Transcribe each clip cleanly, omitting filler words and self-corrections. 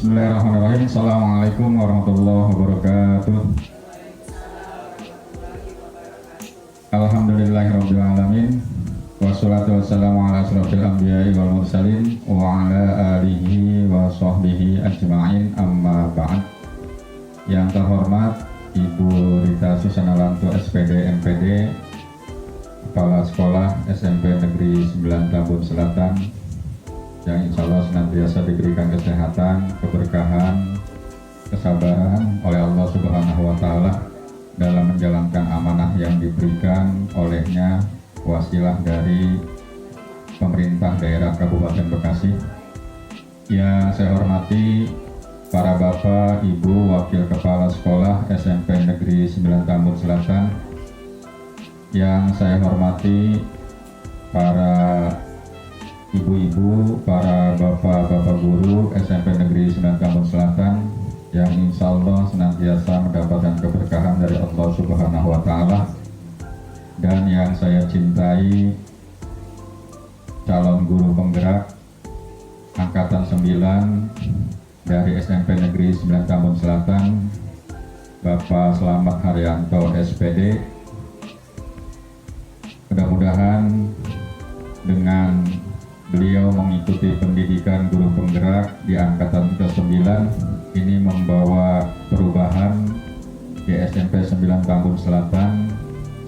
Bismillahirrahmanirrahim. Assalamualaikum warahmatullahi wabarakatuh. Alhamdulillahirabbil alamin. Wassalatu wassalamu ala asyrofil anbiya'i wal mursalin wa ala alihi wa sahbihi ajma'in, amma ba'd. Yang terhormat Ibu Rita Susana Lantu SPD MPD, Kepala Sekolah SMP Negeri 9 Tambun Selatan, yang insya Allah senantiasa diberikan kesehatan, keberkahan, kesabaran oleh Allah Subhanahu wa Ta'ala dalam menjalankan amanah yang diberikan olehnya, wasilah dari pemerintah daerah Kabupaten Bekasi. Yang saya hormati para Bapak, Ibu, Wakil Kepala Sekolah SMP Negeri 9 Tambun Selatan. Yang saya hormati para ibu-ibu, para bapak-bapak guru SMP Negeri 9 Tambun Selatan yang insya Allah senantiasa mendapatkan keberkahan dari Allah Subhanahu wa Ta'ala. Dan yang saya cintai, calon guru penggerak Angkatan 9 dari SMP Negeri 9 Tambun Selatan, Bapak Slamet Haryanto SPD. Mudah-mudahan dengan beliau mengikuti pendidikan guru penggerak di angkatan ke-9 ini membawa perubahan di SMP 9 Tambun Selatan,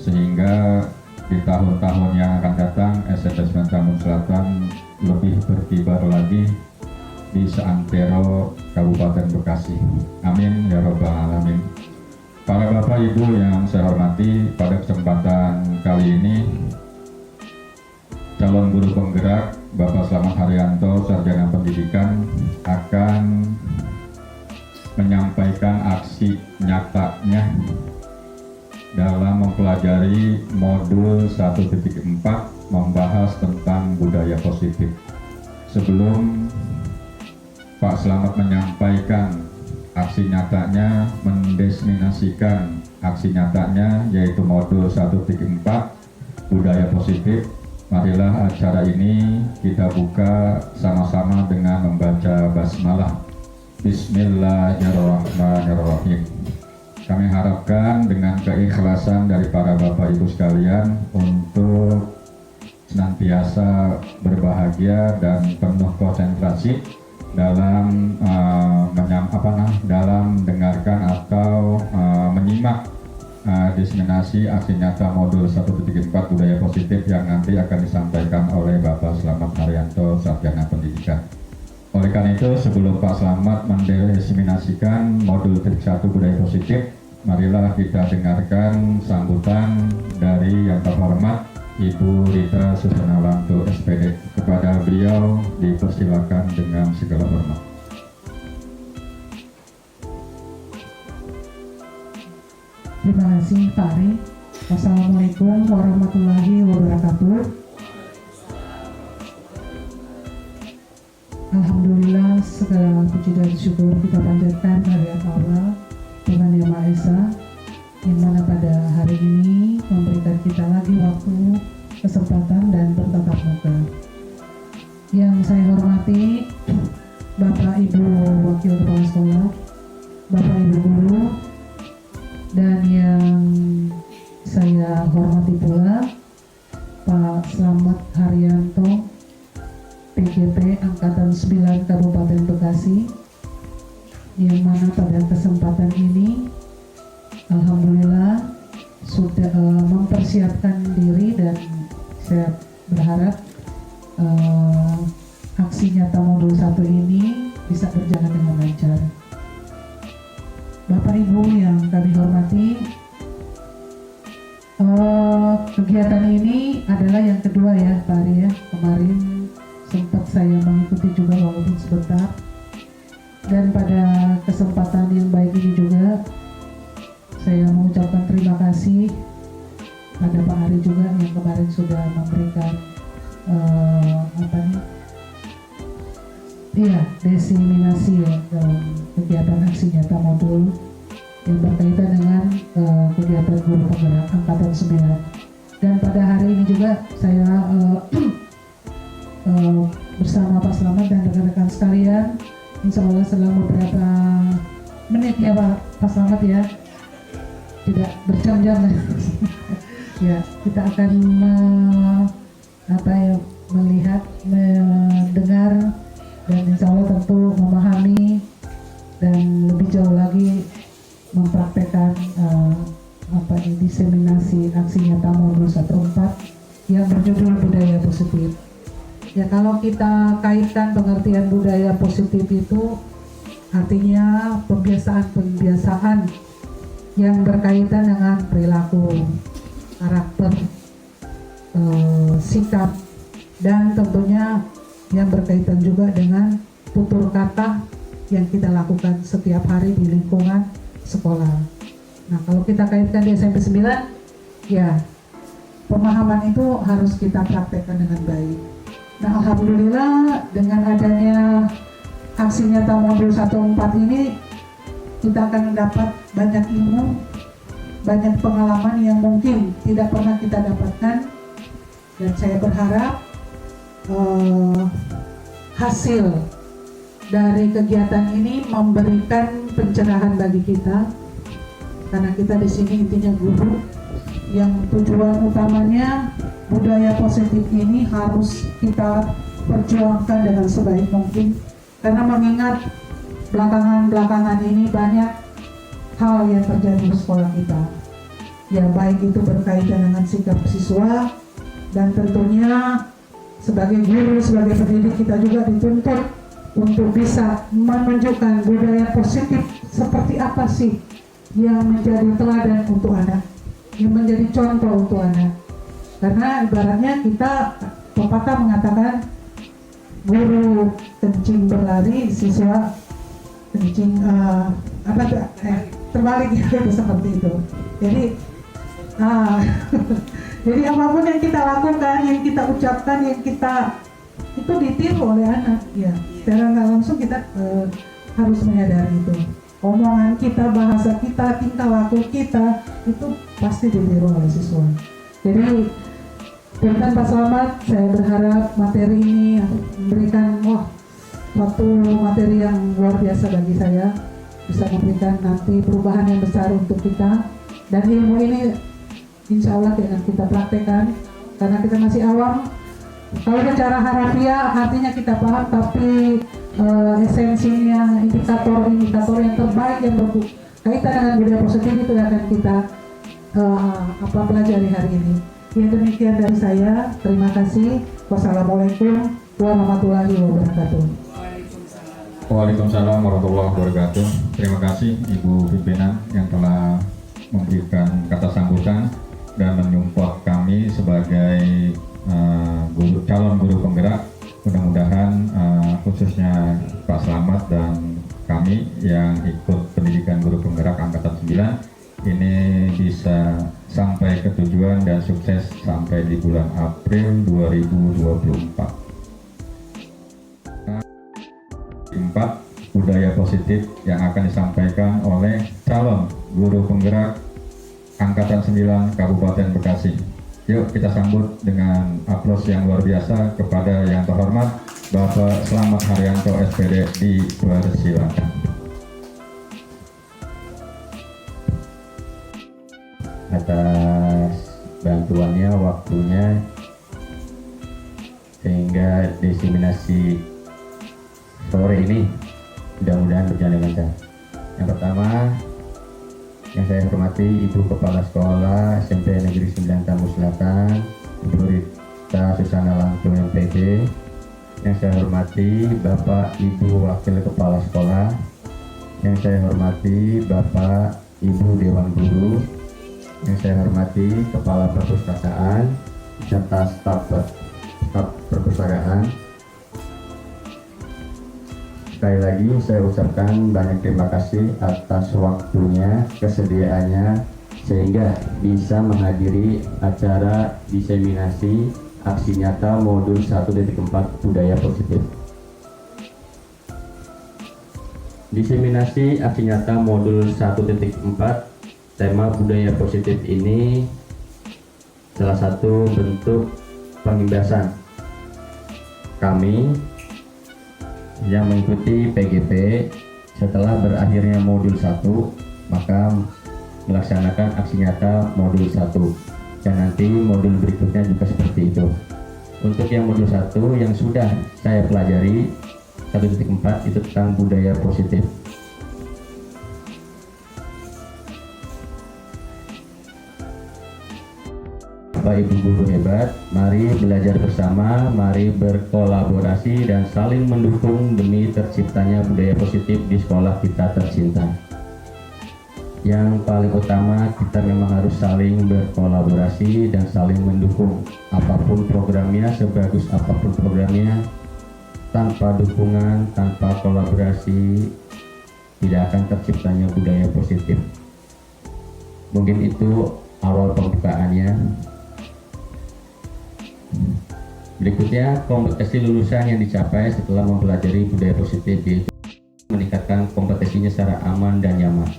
sehingga di tahun-tahun yang akan datang SMP 9 Tambun Selatan lebih berkibar lagi di seantero Kabupaten Bekasi. Amin ya rabbal alamin. Para Bapak Ibu yang saya hormati, pada kesempatan kali ini calon guru penggerak Bapak Slamet Haryanto, Sarjana Pendidikan, akan menyampaikan aksi nyatanya dalam mempelajari modul 1.4 membahas tentang budaya positif. Sebelum Pak Slamet menyampaikan aksi nyatanya, mendesminasikan aksi nyatanya, yaitu modul 1.4 budaya positif, marilah acara ini kita buka sama-sama dengan membaca basmalah. Bismillahirrahmanirrahim. Kami harapkan dengan keikhlasan dari para Bapak Ibu sekalian untuk senantiasa berbahagia dan penuh konsentrasi dalam dalam mendengarkan atau menyimak diseminasi aksi nyata modul 1.4 budaya positif yang nanti akan disampaikan oleh Bapak Slamet Haryanto, Sarjana Pendidikan. Oleh karena itu, sebelum Pak Slamet mendiseminasikan modul 1 budaya positif, marilah kita dengarkan sambutan dari yang terhormat Ibu Rita Susana Lantu SPD. Kepada beliau dipersilakan dengan segala hormat. Terima kasih Pak Ari. Wassalamualaikum warahmatullahi wabarakatuh. Alhamdulillah, segala puji dan syukur kita panjatkan kehadirat Allah Tuhan Yang Maha Esa, yang mana pada hari ini memberikan kita lagi waktu, kesempatan dan bertatap muka. Yang saya hormati Bapak Ibu Wakil Kepala Sekolah, Bapak Ibu Guru, dan yang saya hormati pula Pak Slamet Haryanto, PGP Angkatan 9 Kabupaten Bekasi, yang mana pada kesempatan ini alhamdulillah sudah mempersiapkan diri, dan saya berharap aksi nyata modul 1 ini bisa berjalan dengan lancar. Bapak Ibu yang kami hormati, kegiatan ini adalah yang kedua ya Pak Ari ya. Kemarin sempat saya mengikuti juga walaupun sebentar, dan pada kesempatan yang baik ini juga saya mengucapkan terima kasih pada Pak Ari juga yang kemarin sudah memberikan diseminasi ya dalam kegiatan aksi nyata modul yang berkaitan dengan kegiatan guru penggerak Angkatan 9. Dan pada hari ini juga saya bersama Pak Slamet dan rekan-rekan sekalian insya Allah selama beberapa menit ya Pak Slamet ya, tidak berjam-jam ya, kita akan melihat, mendengar, dan insya Allah tentu memahami dan lebih jauh lagi mempraktekkan diseminasi aksi nyata modul 14 yang berjudul budaya positif. Ya, kalau kita kaitkan pengertian budaya positif itu artinya pembiasaan yang berkaitan dengan perilaku, karakter, sikap, dan tentunya yang berkaitan juga dengan tutur kata yang kita lakukan setiap hari di lingkungan sekolah. Nah, kalau kita kaitkan di SMP 9, ya pemahaman itu harus kita praktekkan dengan baik. Nah, alhamdulillah dengan adanya aksi nyata modul 14 ini kita akan mendapat banyak ilmu, banyak pengalaman yang mungkin tidak pernah kita dapatkan, dan saya berharap hasil dari kegiatan ini memberikan pencerahan bagi kita, karena kita di sini intinya guru yang tujuan utamanya budaya positif ini harus kita perjuangkan dengan sebaik mungkin, karena mengingat belakangan ini banyak hal yang terjadi di sekolah kita, ya baik itu berkaitan dengan sikap siswa, dan tentunya sebagai guru, sebagai pendidik kita juga dituntut untuk bisa menunjukkan budaya positif seperti apa sih yang menjadi teladan untuk anak, yang menjadi contoh untuk anak. Karena ibaratnya kita, pepatah mengatakan guru kencing berlari, siswa kencing terbalik gitu, seperti itu. Jadi jadi apapun yang kita lakukan, yang kita ucapkan, yang kita itu ditiru oleh anak, ya secara nggak langsung kita harus menyadari itu. Omongan kita, bahasa kita, tingkah laku kita itu pasti ditiru oleh siswa. Jadi Punten Pak Slamet, saya berharap materi ini memberikan suatu materi yang luar biasa bagi saya, bisa memberikan nanti perubahan yang besar untuk kita, dan ilmu ini insya Allah dengan kita praktekkan, karena kita masih awam. Kalau secara harafiah artinya kita paham, tapi esensinya, indikator yang terbaik yang berkaitan dengan budaya positif itu akan kita pelajari hari ini. Ya, demikian dari saya. Terima kasih. Wassalamualaikum warahmatullahi wabarakatuh. Waalaikumsalam warahmatullahi wabarakatuh. Terima kasih Ibu pimpinan yang telah memberikan kata sambutan dan menyupport kami sebagai calon guru penggerak. Mudah-mudahan khususnya Pak Slamet dan kami yang ikut pendidikan guru penggerak angkatan 9 ini bisa sampai ke tujuan dan sukses sampai di bulan April 2024. 4 budaya positif yang akan disampaikan oleh calon guru penggerak angkatan 9 Kabupaten Bekasi. Yuk kita sambut dengan aplaus yang luar biasa kepada yang terhormat Bapak Slamet Haryanto SPD, dipersilakan. Atas bantuannya, waktunya, sehingga diseminasi sore ini mudah-mudahan berjalan lancar. Yang pertama yang saya hormati Ibu Kepala Sekolah SMP Negeri 9 Tambu Selatan, Ibu Rita Susana Langkung MPD. Yang saya hormati Bapak Ibu Wakil Kepala Sekolah. Yang saya hormati Bapak Ibu Dewan Guru. Yang saya hormati Kepala Perpustakaan serta staf perpustakaan. Sekali lagi saya ucapkan banyak terima kasih atas waktunya, kesediaannya, sehingga bisa menghadiri acara diseminasi aksi nyata modul 1.4 budaya positif. Diseminasi aksi nyata modul 1.4 tema budaya positif ini salah satu bentuk pengimbasan kami yang mengikuti PGP setelah berakhirnya modul 1 maka melaksanakan aksi nyata modul 1 dan nanti modul berikutnya juga seperti itu. Untuk yang modul 1 yang sudah saya pelajari 1.4 itu tentang budaya positif. Bapak Ibu guru hebat, mari belajar bersama, mari berkolaborasi dan saling mendukung demi terciptanya budaya positif di sekolah kita tercinta. Yang paling utama, kita memang harus saling berkolaborasi dan saling mendukung. Apapun programnya, sebagus apapun programnya, tanpa dukungan, tanpa kolaborasi, tidak akan terciptanya budaya positif. Mungkin itu awal pembukaannya. Berikutnya, kompetensi lulusan yang dicapai setelah mempelajari budaya positif, yaitu meningkatkan kompetensinya secara aman dan nyaman.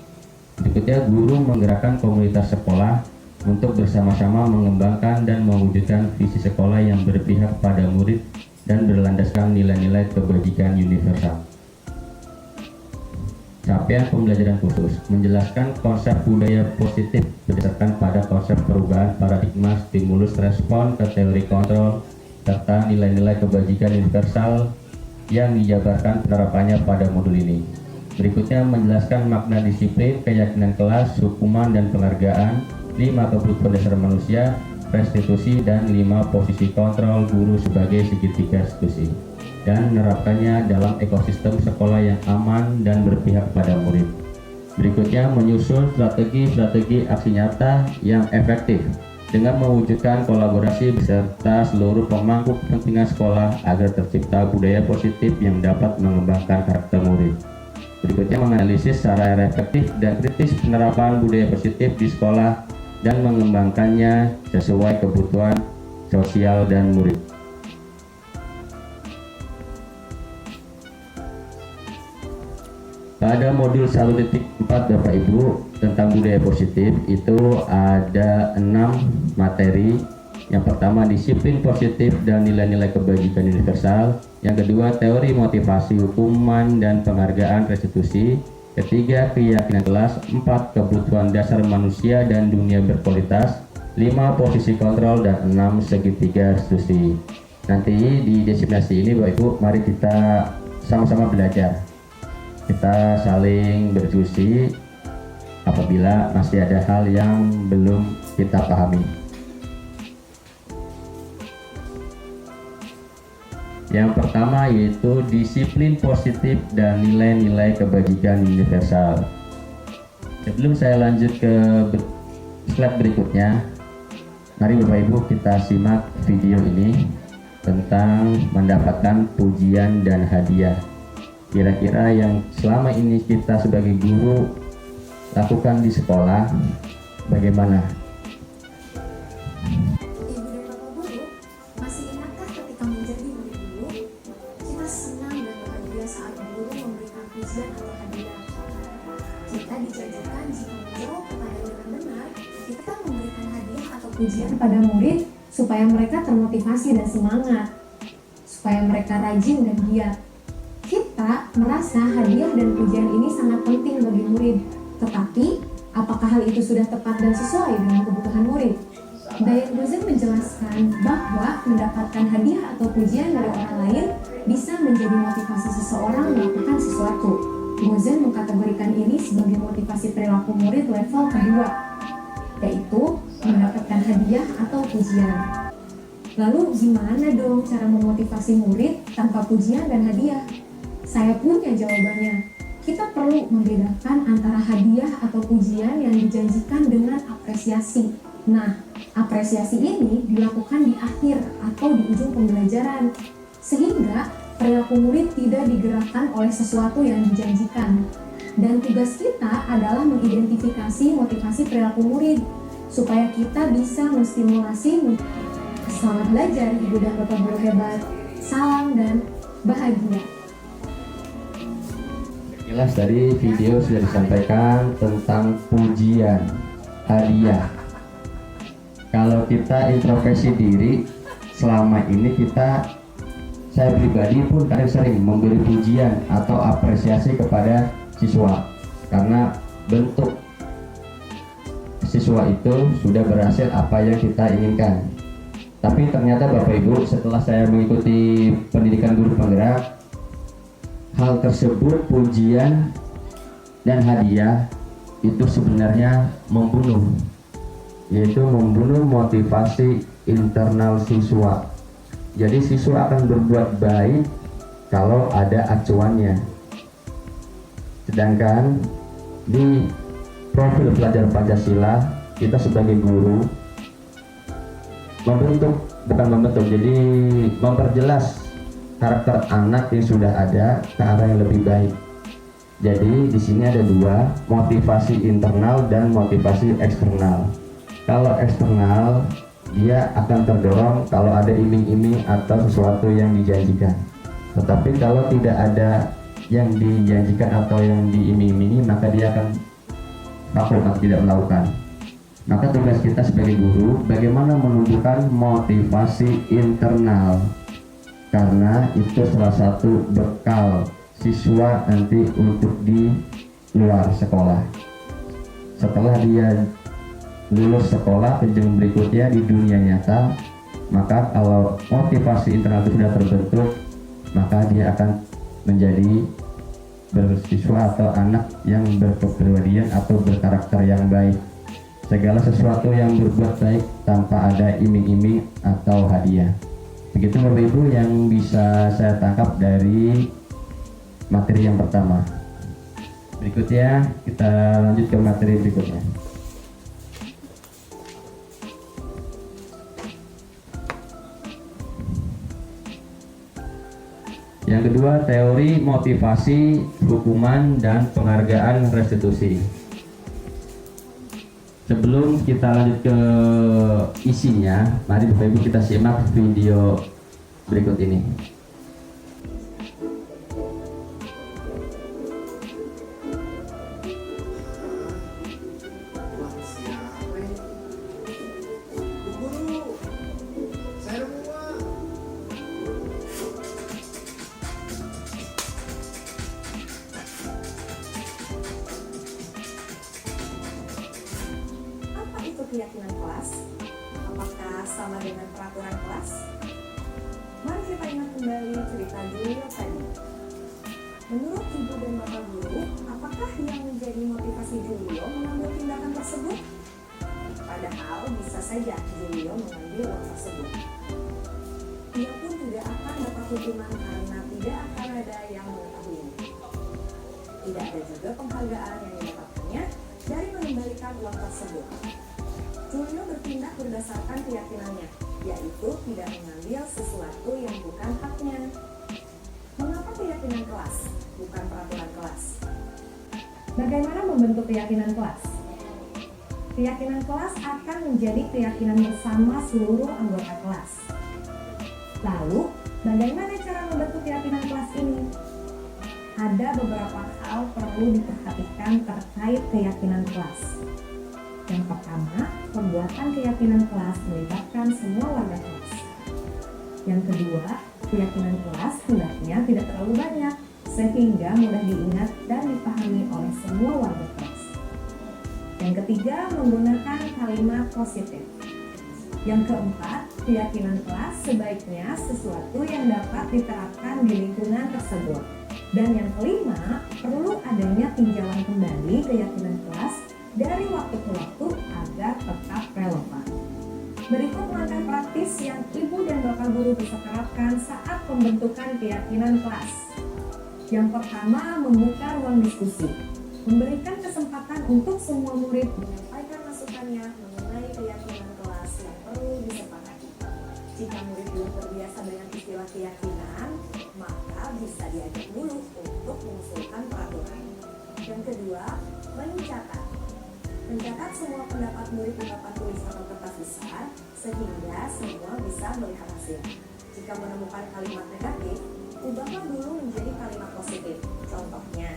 Berikutnya, guru menggerakkan komunitas sekolah untuk bersama-sama mengembangkan dan mewujudkan visi sekolah yang berpihak pada murid dan berlandaskan nilai-nilai kebajikan universal. Capaian pembelajaran khusus menjelaskan konsep budaya positif berdasarkan pada konsep perubahan paradigma stimulus respon ke teori kontrol serta nilai-nilai kebajikan universal yang dijabarkan penerapannya pada modul ini. Berikutnya menjelaskan makna disiplin, keyakinan kelas, hukuman dan penghargaan, 5 kebutuhan dasar manusia, restitusi, dan 5 posisi kontrol guru sebagai segitiga institusi, dan menerapkannya dalam ekosistem sekolah yang aman dan berpihak pada murid. Berikutnya menyusun strategi aksi nyata yang efektif dengan mewujudkan kolaborasi beserta seluruh pemangku kepentingan sekolah agar tercipta budaya positif yang dapat mengembangkan karakter murid. Berikutnya menganalisis secara efektif dan kritis penerapan budaya positif di sekolah dan mengembangkannya sesuai kebutuhan sosial dan murid. Pada modul 1.4 Bapak Ibu tentang budaya positif itu ada 6 materi. Yang pertama disiplin positif dan nilai-nilai kebajikan universal. Yang kedua teori motivasi, hukuman dan penghargaan restitusi. Ketiga keyakinan kelas. 4 kebutuhan dasar manusia dan dunia berkualitas. 5 posisi kontrol dan 6 segitiga restitusi. Nanti di destinasi ini Bapak Ibu mari kita sama-sama belajar. Kita saling berdiskusi apabila masih ada hal yang belum kita pahami. Yang pertama yaitu disiplin positif dan nilai-nilai kebajikan universal. Sebelum saya lanjut ke slide berikutnya, mari Bapak Ibu kita simak video ini tentang mendapatkan pujian dan hadiah. Kira-kira yang selama ini kita sebagai guru lakukan di sekolah bagaimana? Ibu dan Bapak guru, masih ingatkah ketika menjadi murid dulu, kita senang dan bahagia saat guru memberikan pujian atau hadiah. Kita dijajarkan jika menjawab pertanyaan dengan benar, kita memberikan hadiah atau pujian pada murid supaya mereka termotivasi dan semangat, supaya mereka rajin dan giat. Kita merasa hadiah dan pujian ini sangat penting bagi murid, tetapi apakah hal itu sudah tepat dan sesuai dengan kebutuhan murid? Dayat Gozen menjelaskan bahwa mendapatkan hadiah atau pujian dari orang lain bisa menjadi motivasi seseorang melakukan sesuatu. Gozen mengkategorikan ini sebagai motivasi perilaku murid level kedua, yaitu mendapatkan hadiah atau pujian. Lalu gimana dong cara memotivasi murid tanpa pujian dan hadiah? Saya punya jawabannya. Kita perlu membedakan antara hadiah atau pujian yang dijanjikan dengan apresiasi. Nah, apresiasi ini dilakukan di akhir atau di ujung pembelajaran, sehingga perilaku murid tidak digerakkan oleh sesuatu yang dijanjikan. Dan tugas kita adalah mengidentifikasi motivasi perilaku murid, supaya kita bisa menstimulasi. Selamat belajar Ibu dan Bapak guru hebat. Salam dan bahagia. Jelas dari video sudah disampaikan tentang pujian, hadiah. Kalau kita introspeksi diri, selama ini kita saya pribadi pun kadang sering memberi pujian atau apresiasi kepada siswa karena bentuk siswa itu sudah berhasil apa yang kita inginkan. Tapi ternyata Bapak Ibu, setelah saya mengikuti pendidikan guru penggerak, hal tersebut, pujian dan hadiah itu sebenarnya membunuh, yaitu membunuh motivasi internal siswa. Jadi siswa akan berbuat baik kalau ada acuannya. Sedangkan di profil pelajar Pancasila, kita sebagai guru jadi memperjelas karakter anak yang sudah ada ke arah yang lebih baik. Jadi di sini ada dua, motivasi internal dan motivasi eksternal. Kalau eksternal, dia akan terdorong kalau ada iming-iming atau sesuatu yang dijanjikan. Tetapi kalau tidak ada yang dijanjikan atau yang diiming-imingi, maka dia akan takut atau tidak melakukan. Maka tugas kita sebagai guru, bagaimana menumbuhkan motivasi internal, karena itu salah satu bekal siswa nanti untuk di luar sekolah. Setelah dia lulus sekolah ke jenjang berikutnya di dunia nyata, maka kalau motivasi internal itu sudah terbentuk, maka dia akan menjadi bersiswa atau anak yang berkepribadian atau berkarakter yang baik. Segala sesuatu yang berbuat baik tanpa ada iming-iming atau hadiah. Begitu Bapak Ibu yang bisa saya tangkap dari materi yang pertama. Berikutnya kita lanjut ke materi berikutnya. Yang kedua, teori motivasi, hukuman, dan penghargaan restitusi. Sebelum kita lanjut ke isinya, mari Bapak Ibu kita simak video berikut ini. Keyakinan kelas? Apakah sama dengan peraturan kelas? Mari kita ingat kembali cerita Julio tadi. Menurut ibu dan bapak guru, apakah yang menjadi motivasi Julio mengambil tindakan tersebut? Padahal bisa saja Julio mengambil uang tersebut. Ia pun tidak akan dapat hukuman karena tidak akan ada yang mengetahui. Tidak ada juga penghargaan yang didapatkannya dari mengembalikan uang tersebut. Julio bertindak berdasarkan keyakinannya, yaitu tidak mengambil sesuatu yang bukan haknya. Mengapa keyakinan kelas, bukan peraturan kelas? Bagaimana membentuk keyakinan kelas? Keyakinan kelas akan menjadi keyakinan bersama seluruh anggota kelas. Lalu, bagaimana cara membentuk keyakinan kelas ini? Ada beberapa hal perlu diperhatikan terkait keyakinan kelas. Yang pertama, pembuatan keyakinan kelas melibatkan semua warga kelas. Yang kedua, keyakinan kelas hendaknya tidak terlalu banyak, sehingga mudah diingat dan dipahami oleh semua warga kelas. Yang ketiga, menggunakan kalimat positif. Yang keempat, keyakinan kelas sebaiknya sesuatu yang dapat diterapkan di lingkungan tersebut. Dan yang kelima, perlu adanya tinjauan kembali keyakinan kelas dari waktu ke waktu agar tetap relevan. Berikut langkah praktis yang ibu dan bapak guru bisa terapkan saat pembentukan keyakinan kelas. Yang pertama, membuka ruang diskusi. Memberikan kesempatan untuk semua murid menyampaikan masukannya mengenai keyakinan kelas yang perlu disepakati. Jika murid belum terbiasa dengan istilah keyakinan, maka bisa diajak dulu untuk mengusulkan peraturan. Yang kedua, mencatat. Mencatat semua pendapat murid di papan tulis atau kertas besar, sehingga semua bisa melihat hasil. Jika menemukan kalimat negatif, ubahlah dulu menjadi kalimat positif. Contohnya,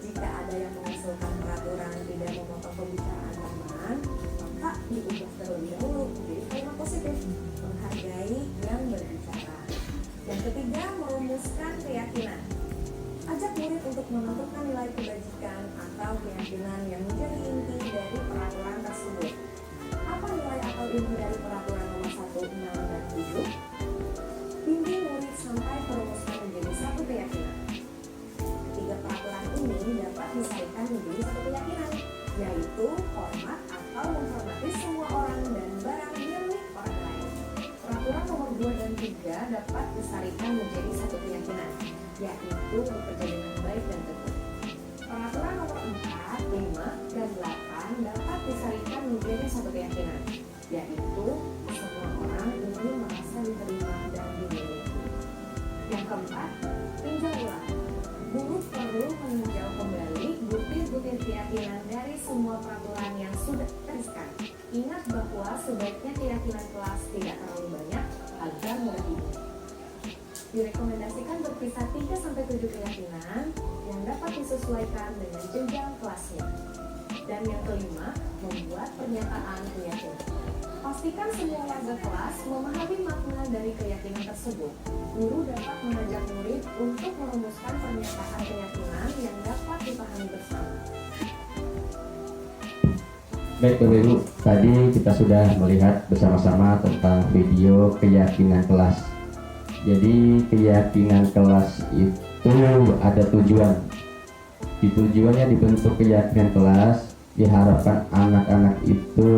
jika ada yang mengusulkan peraturan tidak memotong pembicaraan teman, maka diubah terlebih dahulu menjadi kalimat positif, menghargai yang berbicara. Yang ketiga, Peraturan nomor 2 dan 3 dapat disarikan menjadi satu keyakinan, yaitu bekerja dengan baik dan teguh. Peraturan nomor 4, 5, dan 8 dapat disarikan menjadi satu keyakinan, yaitu semua orang ingin merasa diterima dan dimiliki. Yang keempat, tinjau ulang. Guru perlu meninjau kembali butir-butir keyakinan dari semua peraturan yang sudah dituliskan. Ingat bahwa sebaiknya keyakinan kelas tidak terlalu banyak agar mudah diingat. Direkomendasikan berpisah 3-7 keyakinan yang dapat disesuaikan dengan jenjang kelasnya. Dan yang kelima, membuat pernyataan keyakinan. Pastikan semua warga kelas memahami makna dari keyakinan tersebut. Guru dapat mengajak murid untuk merumuskan pernyataan keyakinan yang dapat dipahami bersama. Baik Bapak Ibu, tadi kita sudah melihat bersama-sama tentang video keyakinan kelas. Jadi keyakinan kelas itu ada tujuan. Di tujuannya dibentuk keyakinan kelas, diharapkan anak-anak itu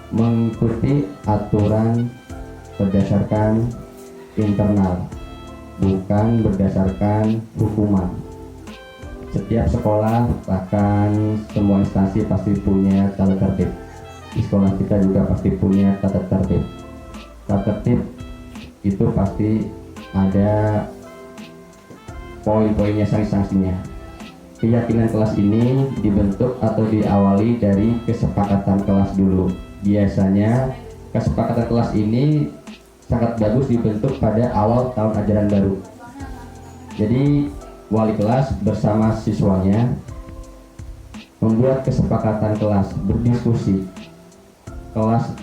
mengikuti aturan berdasarkan internal, bukan berdasarkan hukuman. Setiap sekolah, bahkan semua instansi pasti punya tata tertib. Di sekolah kita juga pasti punya tata tertib. Tata tertib itu pasti ada poin-poinnya, sanksi-sanksinya. Keyakinan kelas ini dibentuk atau diawali dari kesepakatan kelas dulu. Biasanya kesepakatan kelas ini sangat bagus dibentuk pada awal tahun ajaran baru. Jadi wali kelas bersama siswanya membuat kesepakatan kelas, berdiskusi. Kelas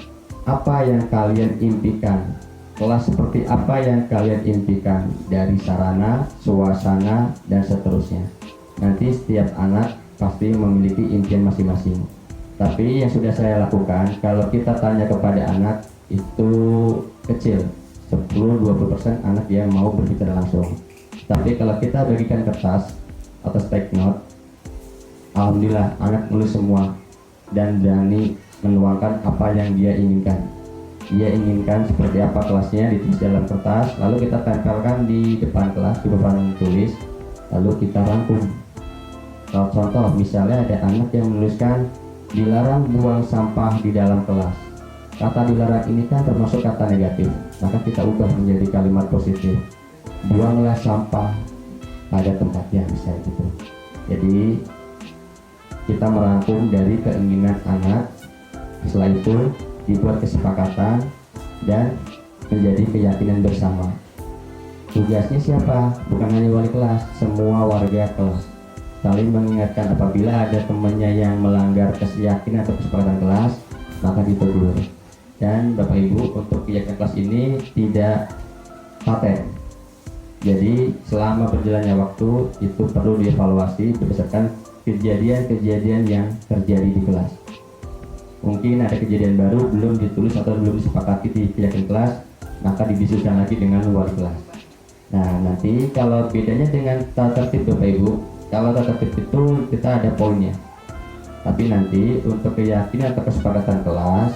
apa yang kalian impikan? Kelas seperti apa yang kalian impikan? Dari sarana, suasana, dan seterusnya. Nanti setiap anak pasti memiliki impian masing-masing. Tapi yang sudah saya lakukan, kalau kita tanya kepada anak itu kecil, 10-20% anak yang mau berbicara langsung. Tapi kalau kita bagikan kertas atau spike note, alhamdulillah anak nulis semua dan berani menuangkan apa yang dia inginkan. Dia inginkan seperti apa kelasnya ditulis dalam kertas, lalu kita tempelkan di depan kelas, di papan tulis, lalu kita rangkum. Kalau contoh, misalnya ada anak yang menuliskan dilarang buang sampah di dalam kelas. Kata dilarang ini kan termasuk kata negatif, maka kita ubah menjadi kalimat positif. Buanglah sampah pada tempatnya, bisa gitu. Jadi kita merangkum dari keinginan anak, setelah itu dibuat kesepakatan dan menjadi keyakinan bersama. Tugasnya siapa? Bukan hanya wali kelas, semua warga kelas. Saling mengingatkan apabila ada temannya yang melanggar keyakinan atau kesepakatan kelas, maka ditegur. Dan Bapak Ibu, untuk keyakinan kelas ini tidak paten. Jadi selama berjalannya waktu itu perlu dievaluasi berdasarkan kejadian-kejadian yang terjadi di kelas. Mungkin ada kejadian baru belum ditulis atau belum disepakati di keyakinan kelas, maka didiskusikan lagi dengan wali kelas. Nah, nanti kalau bedanya dengan tata tertib Bapak Ibu, kalau tata tertib itu kita ada poinnya. Tapi nanti untuk keyakinan atau kesepakatan kelas,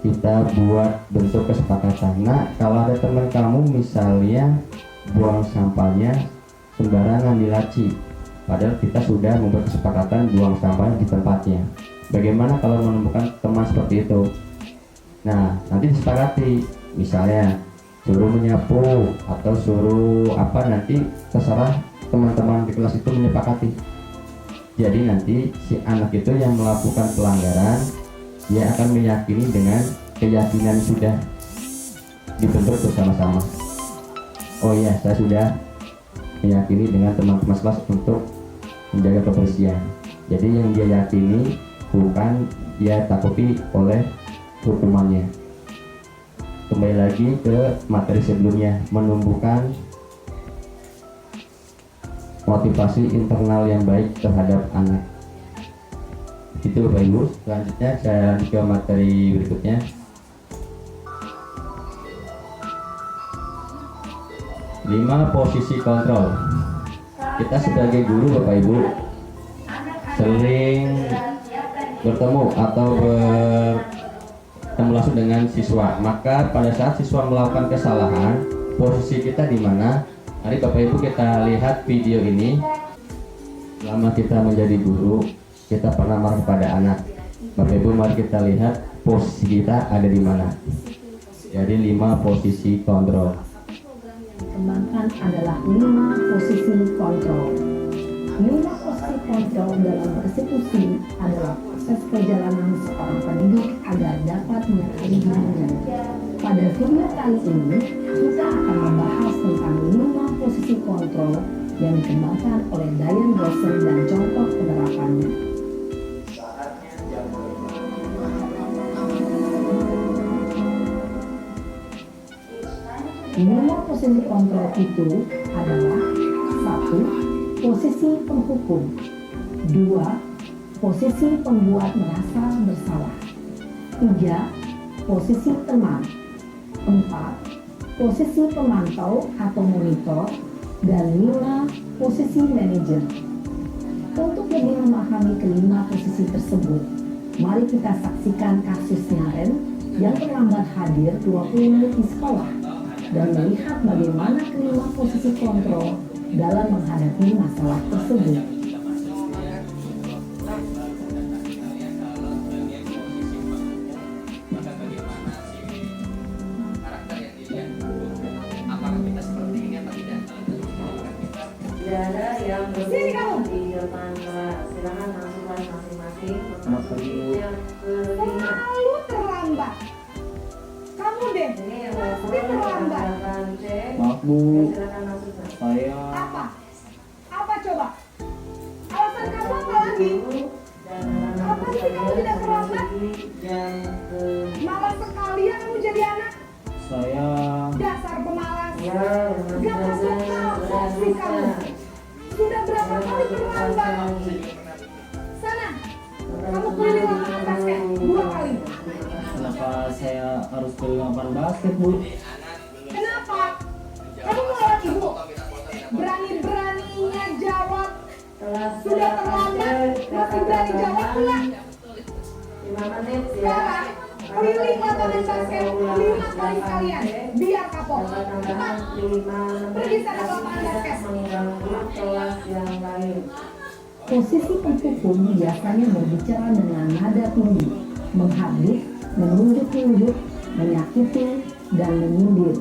kita buat bentuk kesepakatan. Nah, kalau ada teman kamu misalnya buang sampahnya sembarangan di laci, padahal kita sudah membuat kesepakatan buang sampahnya di tempatnya. Bagaimana kalau menemukan teman seperti itu? Nah, nanti disepakati, misalnya suruh menyapu atau suruh apa, nanti terserah teman-teman di kelas itu menyepakati. Jadi nanti si anak itu yang melakukan pelanggaran, dia akan meyakini dengan keyakinan sudah dibentuk bersama-sama. Oh iya, saya sudah meyakini dengan teman-teman kelas untuk menjaga kebersihan. Jadi yang dia yakini bukan dia takuti oleh hukumannya. Kembali lagi ke materi sebelumnya, menumbuhkan motivasi internal yang baik terhadap anak. Itu Bapak Ibu. Selanjutnya saya lanjut ke materi berikutnya. Lima posisi kontrol. Kita sebagai guru Bapak Ibu sering bertemu atau ketemu langsung dengan siswa. Maka pada saat siswa melakukan kesalahan, posisi kita di mana? Mari Bapak Ibu kita lihat video ini. Selama kita menjadi guru, kita pernah marah kepada anak. Bapak Ibu mari kita lihat posisi kita ada di mana. Jadi 5 posisi kontrol. Dikembangkan adalah 5 posisi kontrol. 5 posisi kontrol dalam bereksekusi adalah proses perjalanan seorang pendidik agar dapat mengenali dirinya. Pada video kali ini, kita akan membahas tentang 5 posisi kontrol yang dikembangkan oleh Diane Grosser dan contoh penerapannya. Lima posisi kontrol itu adalah 1. Posisi penghukum. 2. Posisi pembuat merasa bersalah. 3. Posisi teman. 4. Posisi pemantau atau monitor. Dan 5. Posisi manajer. Untuk lebih memahami kelima posisi tersebut, mari kita saksikan kasus Naren yang terlambat hadir 20 menit di sekolah dan melihat bagaimana kelima posisi kontrol dalam menghadapi masalah tersebut. Ada yang Sini kamu. di depan kelas. Silakan masuk kelas masing-masing. Yang kelima. Selalu terlambat. Kamu deh, Ini yang pasti terlambat. silakan cek. Maaf Bu, Silakan masuk kelas. saya Apa? Apa coba? Alasan kamu apa lagi? Dan Apa sih kamu tidak terlambat? yang ke Malas sekali ya kamu jadi anak. saya Dasar pemalas. ya Gak masuk akal sih kamu. Sudah berapa kali terlambat? Sana, kamu keliling lapangan basket 2 kali. kenapa saya harus ke lapangan basket Bu? Kenapa? Kamu mau lawan ibu? Berani-beraninya jawab. kelas Sudah terlambat, masih berani jawab pula. 5 menit ya. Sekarang, keliling lapangan basket 5 kali sekalian. Biar kapok. Cepat, pergi sana ke lapangan basket. Mengganggu kelas yang lain. Posisi penghukum biasanya berbicara dengan nada tinggi, menghardik, menunjuk-nunjuk, menyakiti, dan menyindir.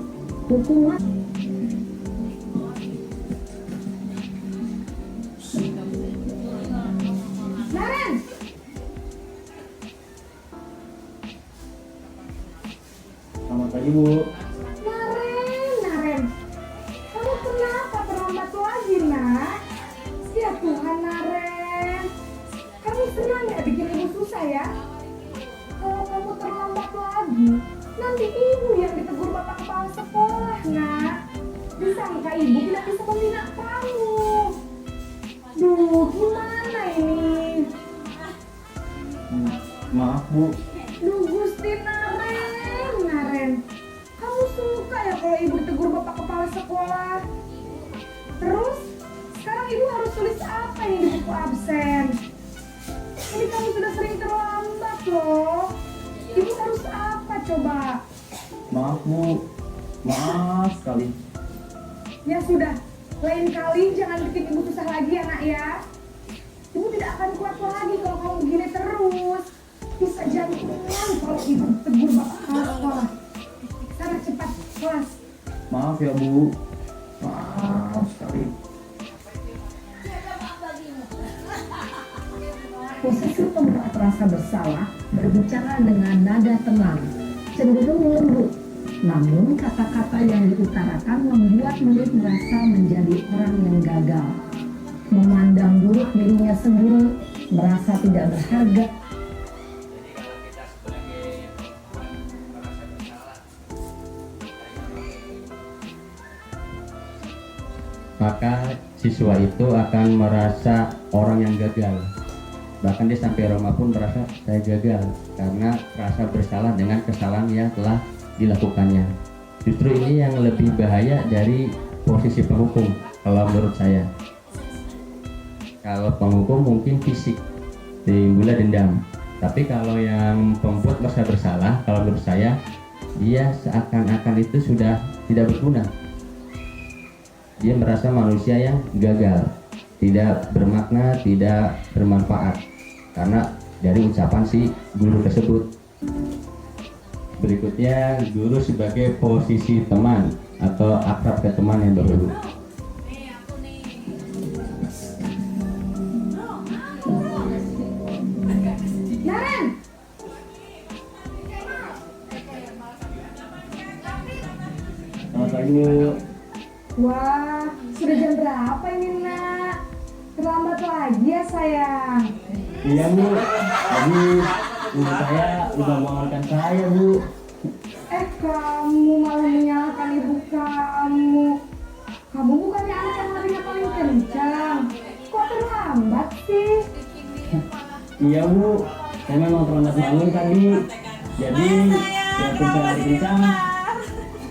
Hukuman Naren, Selamat pagi Bu. Naren. Kamu kenapa terlambat lagi, nak? Ya Tuhan, Naren. Kamu senang ya bikin ibu susah ya? Kalau kamu terlambat lagi, nanti ibu yang ditegur bapak kepala sekolah, nak. Disangka ibu tidak bisa membina kamu. Duh, gimana ini? Maaf Bu, Duh, Gusti Naren. Kamu suka ya kalau ibu ditegur bapak kepala sekolah? Terus, sekarang ibu harus tulis apa yang di buku absen? Ini kamu sudah sering terlambat loh. Ibu harus apa coba? maaf Bu, maaf sekali. Ya sudah, lain kali jangan bikin ibu susah lagi ya nak ya. Ibu tidak akan kuat lagi kalau kamu begini terus. Bisa jantungan kalau ibu tegur bapak kepala sekolah. Sana cepat kelas. Maaf ya Bu, maaf sekali. posisi pembuat rasa bersalah berbicara dengan nada tenang, cenderung lembut. Namun kata-kata yang diutarakan membuat murid merasa menjadi orang yang gagal, memandang buruk dirinya sendiri, merasa tidak berharga. Maka siswa itu akan merasa orang yang gagal. Bahkan dia sampai rumah pun merasa saya gagal karena rasa bersalah dengan kesalahan yang telah dilakukannya. Justru ini yang lebih bahaya dari posisi penghukum kalau menurut saya. Kalau penghukum mungkin fisik, timbulnya dendam. Tapi kalau yang pembuat merasa bersalah, kalau menurut saya dia seakan-akan itu sudah tidak berguna. Dia merasa manusia yang gagal, tidak bermakna, tidak bermanfaat karena dari ucapan si guru tersebut. Berikutnya, guru sebagai posisi teman atau akrab ke teman yang baru. Naren, Selamat pagi Bu. wah, sudah jam berapa ini nak? Terlambat lagi ya sayang. Iya Bu. Tadi ibu saya udah mengantarkan saya Bu. Kamu malah menyalahkan ibu kamu. Kamu bukannya anak yang larinya paling kencang. Kok terlambat sih? Iya Bu. Saya memang terlambat bangun tadi. Jadi walaupun saya lari kencang,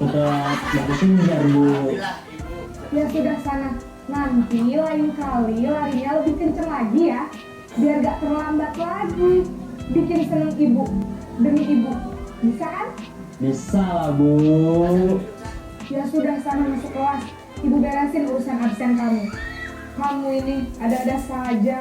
tetap bagusin biar Bu. Ya sudah sana. Nanti lain kali larinya lebih kencang lagi ya. Biar gak terlambat lagi. Bikin seneng ibu. Demi ibu. Bisa kan? Bisa lah Bu. Ya sudah sana masuk kelas. Ibu beresin urusan absen kamu. Kamu ini ada-ada saja.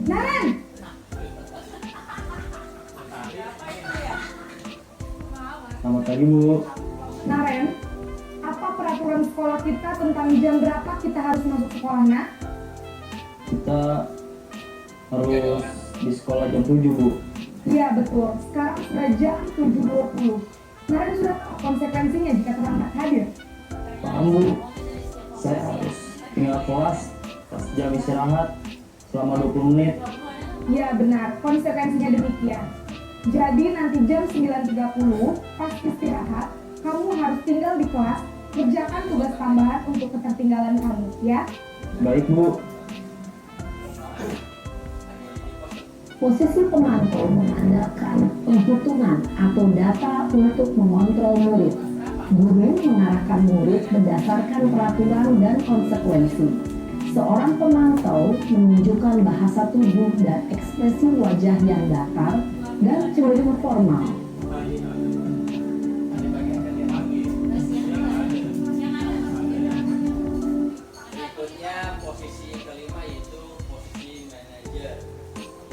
Naren! Selamat pagi Bu. Naren, apa peraturan sekolah kita tentang jam berapa kita harus masuk sekolah, nak? Kita harus di sekolah jam 7 Bu. Iya betul, sekarang sudah jam 7.20. Naren sudah tahu konsekuensinya jika terlambat hadir. Paham Bu. Saya harus tinggal kelas pas jam istirahat selama 20 menit. Ya benar, konsekuensinya demikian. Jadi nanti jam 9.30 pas istirahat, kamu harus tinggal di kelas, kerjakan tugas tambahan untuk ketertinggalan kamu, ya. Baik Bu. Posisi pemantau mengandalkan penghitungan atau data untuk mengontrol murid. Guru mengarahkan murid berdasarkan peraturan dan konsekuensi. Seorang pemantau menunjukkan bahasa tubuh dan ekspresi wajah yang datar dan cenderung formal. Berikutnya posisi kelima yaitu posisi manajer.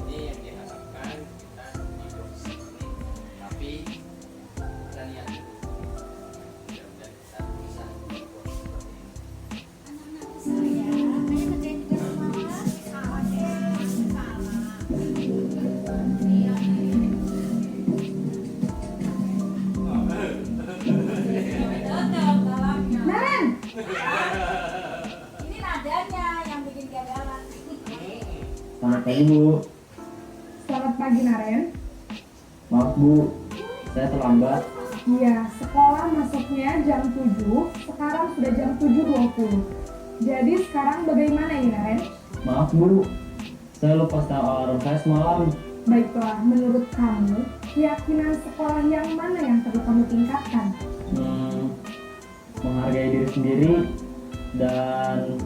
Ini yang diharapkan kita di posisi ini. Tapi kita lihat dulu. Mudah-mudahan kita bisa di posisi seperti ini. Naren! Ini nadanya yang bikin gagalan. Selamat pagi Bu. Selamat pagi, Naren. Maaf Bu, saya terlambat. Iya, sekolah masuknya jam 7, sekarang sudah jam 7.20. Jadi sekarang bagaimana ini, Naren? Maaf Bu, saya lupa setel alarm saya semalam. Baiklah, menurut kamu, keyakinan sekolah yang mana yang perlu kamu tingkatkan? Menghargai diri sendiri dan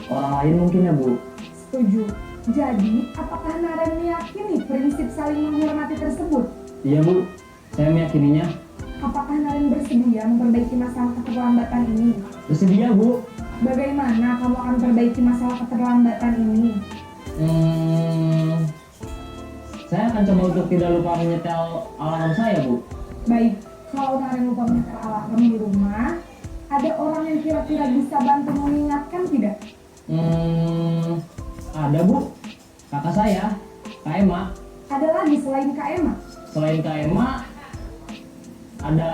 orang lain mungkin ya Bu. Setuju. Jadi, apakah Naren meyakini prinsip saling menghormati tersebut? Iya Bu, saya meyakininya. Apakah Naren bersedia memperbaiki masalah keterlambatan ini? Bersedia Bu. Bagaimana kamu akan perbaiki masalah keterlambatan ini? Saya akan coba untuk tidak lupa menyetel alarm saya Bu. Baik, kalau Naren lupa menyetel alarm di rumah, ada orang yang kira-kira bisa bantu mengingatkan tidak? Ada Bu, kakak saya, Kak Emma. Ada lagi selain Kak Emma? Selain Kak Emma, ada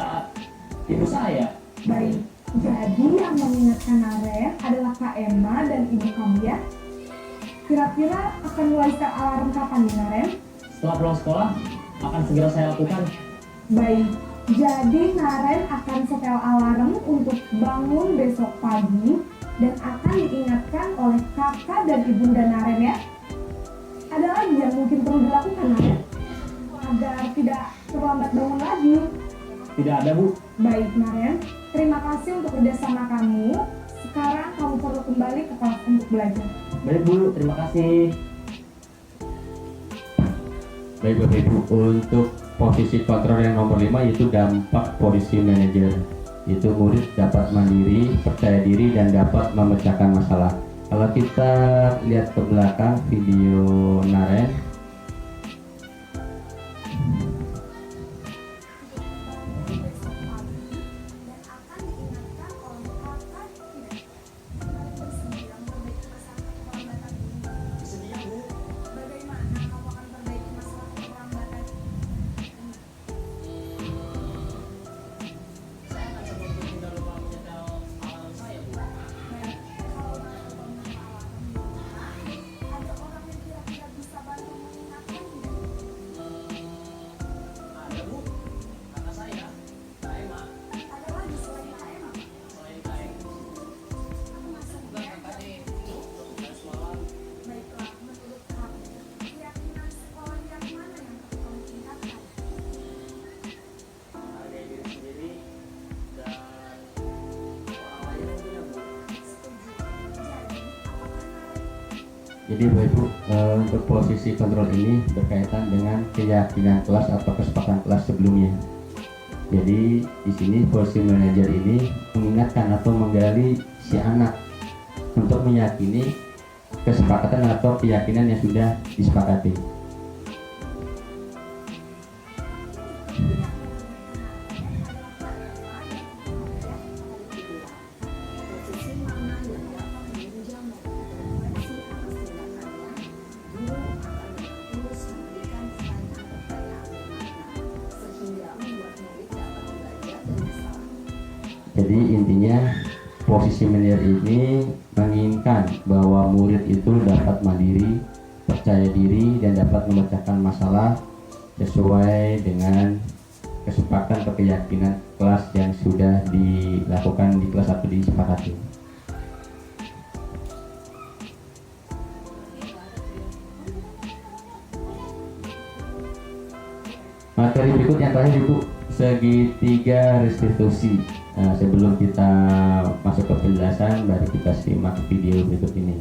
ibu saya. Baik, jadi yang mengingatkan Naren adalah Kak Emma dan ibu kamu ya? Kira-kira akan mulai setel alarm kapan nih, Naren? Setelah pulang sekolah, akan segera saya lakukan. Baik, Jadi Naren akan setel alarm untuk bangun besok pagi dan akan diingatkan oleh kakak dan ibunda Naren ya. Ada lagi yang mungkin perlu dilakukan Naren agar tidak terlambat bangun lagi? Tidak ada, Bu. Baik Naren, terima kasih untuk kerjasama kamu. Sekarang kamu perlu kembali ke kelas untuk belajar. Baik, Bu. Terima kasih. Baik Bapak Ibu, untuk posisi kontrol yang nomor 5 yaitu dampak policy manager. Itu murid dapat mandiri, percaya diri, dan dapat memecahkan masalah. Kalau kita lihat ke belakang video Naren, jadi Bapak Ibu, untuk posisi kontrol ini berkaitan dengan keyakinan kelas atau kesepakatan kelas sebelumnya. Jadi di sini posisi manajer ini mengingatkan atau menggali si anak untuk meyakini kesepakatan atau keyakinan yang sudah disepakati. Jadi intinya posisi manajer ini menginginkan bahwa murid itu dapat mandiri, percaya diri, dan dapat memecahkan masalah sesuai dengan kesepakatan atau keyakinan kelas yang sudah dilakukan di kelas atau disepakati. Materi berikut yang terakhir Ibu, segitiga restitusi. Nah, sebelum kita masuk ke penjelasan, mari kita simak video berikut ini.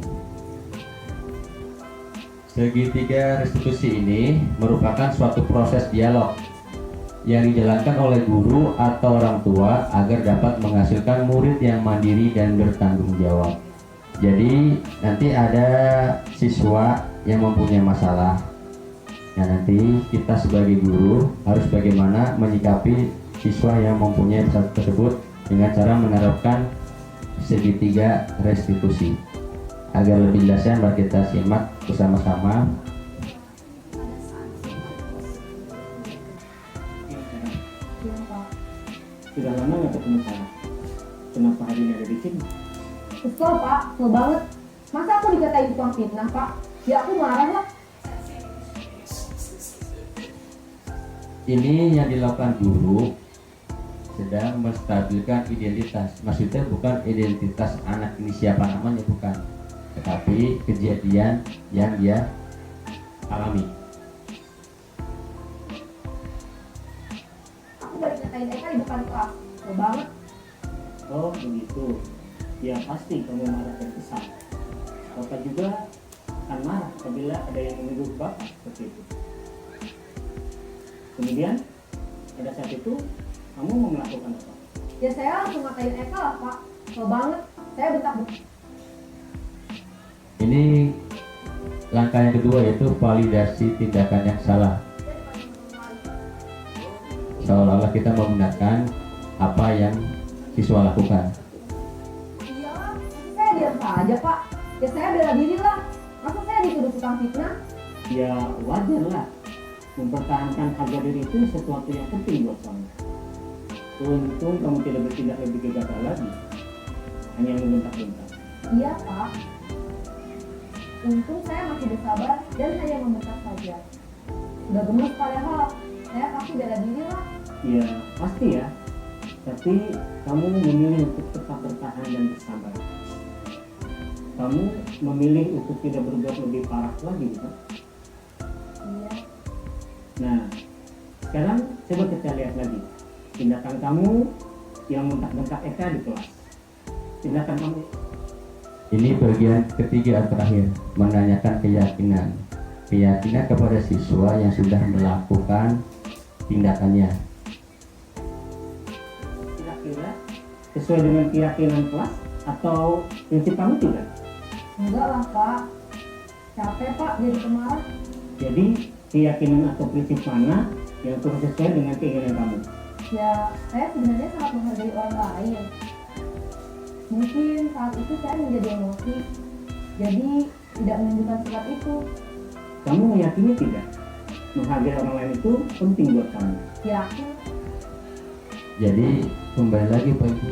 Segitiga restitusi ini merupakan suatu proses dialog yang dijalankan oleh guru atau orang tua agar dapat menghasilkan murid yang mandiri dan bertanggung jawab. Jadi nanti ada siswa yang mempunyai masalah. Nah, nanti kita sebagai guru harus bagaimana menyikapi siswa yang mempunyai masalah tersebut dengan cara menerapkan segitiga restitusi. Agar lebih jelasnya, mari kita simak bersama-sama. Sudah lama nggak ketemu saya. Kenapa hari ini ada di sini? Kesel Pak, kesel banget. Masa aku dikatain tukang fitnah Pak? Ya aku marah lah. Ini yang dilakukan guru sedang menstabilkan identitas. Maksudnya bukan identitas anak ini siapa namanya, bukan, tetapi kejadian yang dia alami. Aku balik ngatain Eka di depan kelas. Kesel banget. Oh begitu. Ya pasti kamu marah dan kesal. Bapak juga akan marah apabila ada yang menuduh Bapak seperti itu. Kemudian pada saat itu kamu mau melakukan apa? Ya saya langsung ngatain Eka lah Pak. Kesel banget. Saya bentak-bentak. Ini langkah yang kedua, yaitu validasi tindakan yang salah. Seolah-olah kita membenarkan apa yang siswa lakukan. Iya, saya diam saja Pak. Ya saya bela diri lah. Masa saya dituduh tukang fitnah? Ya wajar lah. Mempertahankan harga diri itu sesuatu yang penting buat kamu. Untung kamu tidak bertindak lebih gegabah lagi, hanya membentak-bentak. Iya Pak. Untung saya masih bersabar dan hanya membentak saja. Udah gemes padahal. Saya pasti bela diri lah. Ya pasti ya, tapi kamu memilih untuk tetap bertahan dan bersabar. Kamu memilih untuk tidak berbuat lebih parah lagi, bukan? Iya. Nah, sekarang coba kita lihat lagi tindakan kamu yang bentak-bentak Eka di kelas. Tindakan kamu. Ini bagian ketiga terakhir, menanyakan keyakinan kepada siswa yang sudah melakukan tindakannya. Kira-kira sesuai dengan keyakinan kelas atau prinsip kamu tidak? Enggak lah Pak, capek Pak jadi pemarah. Jadi keyakinan atau prinsip mana yang kurang sesuai dengan keinginan kamu? Ya, saya sebenarnya sangat menghargai orang lain. Mungkin saat itu saya menjadi emosi, jadi tidak menunjukkan sikap itu. Kamu meyakini tidak? Menghargai orang lain itu penting buat kamu. Yakin? Jadi kembali lagi Pak Ibu,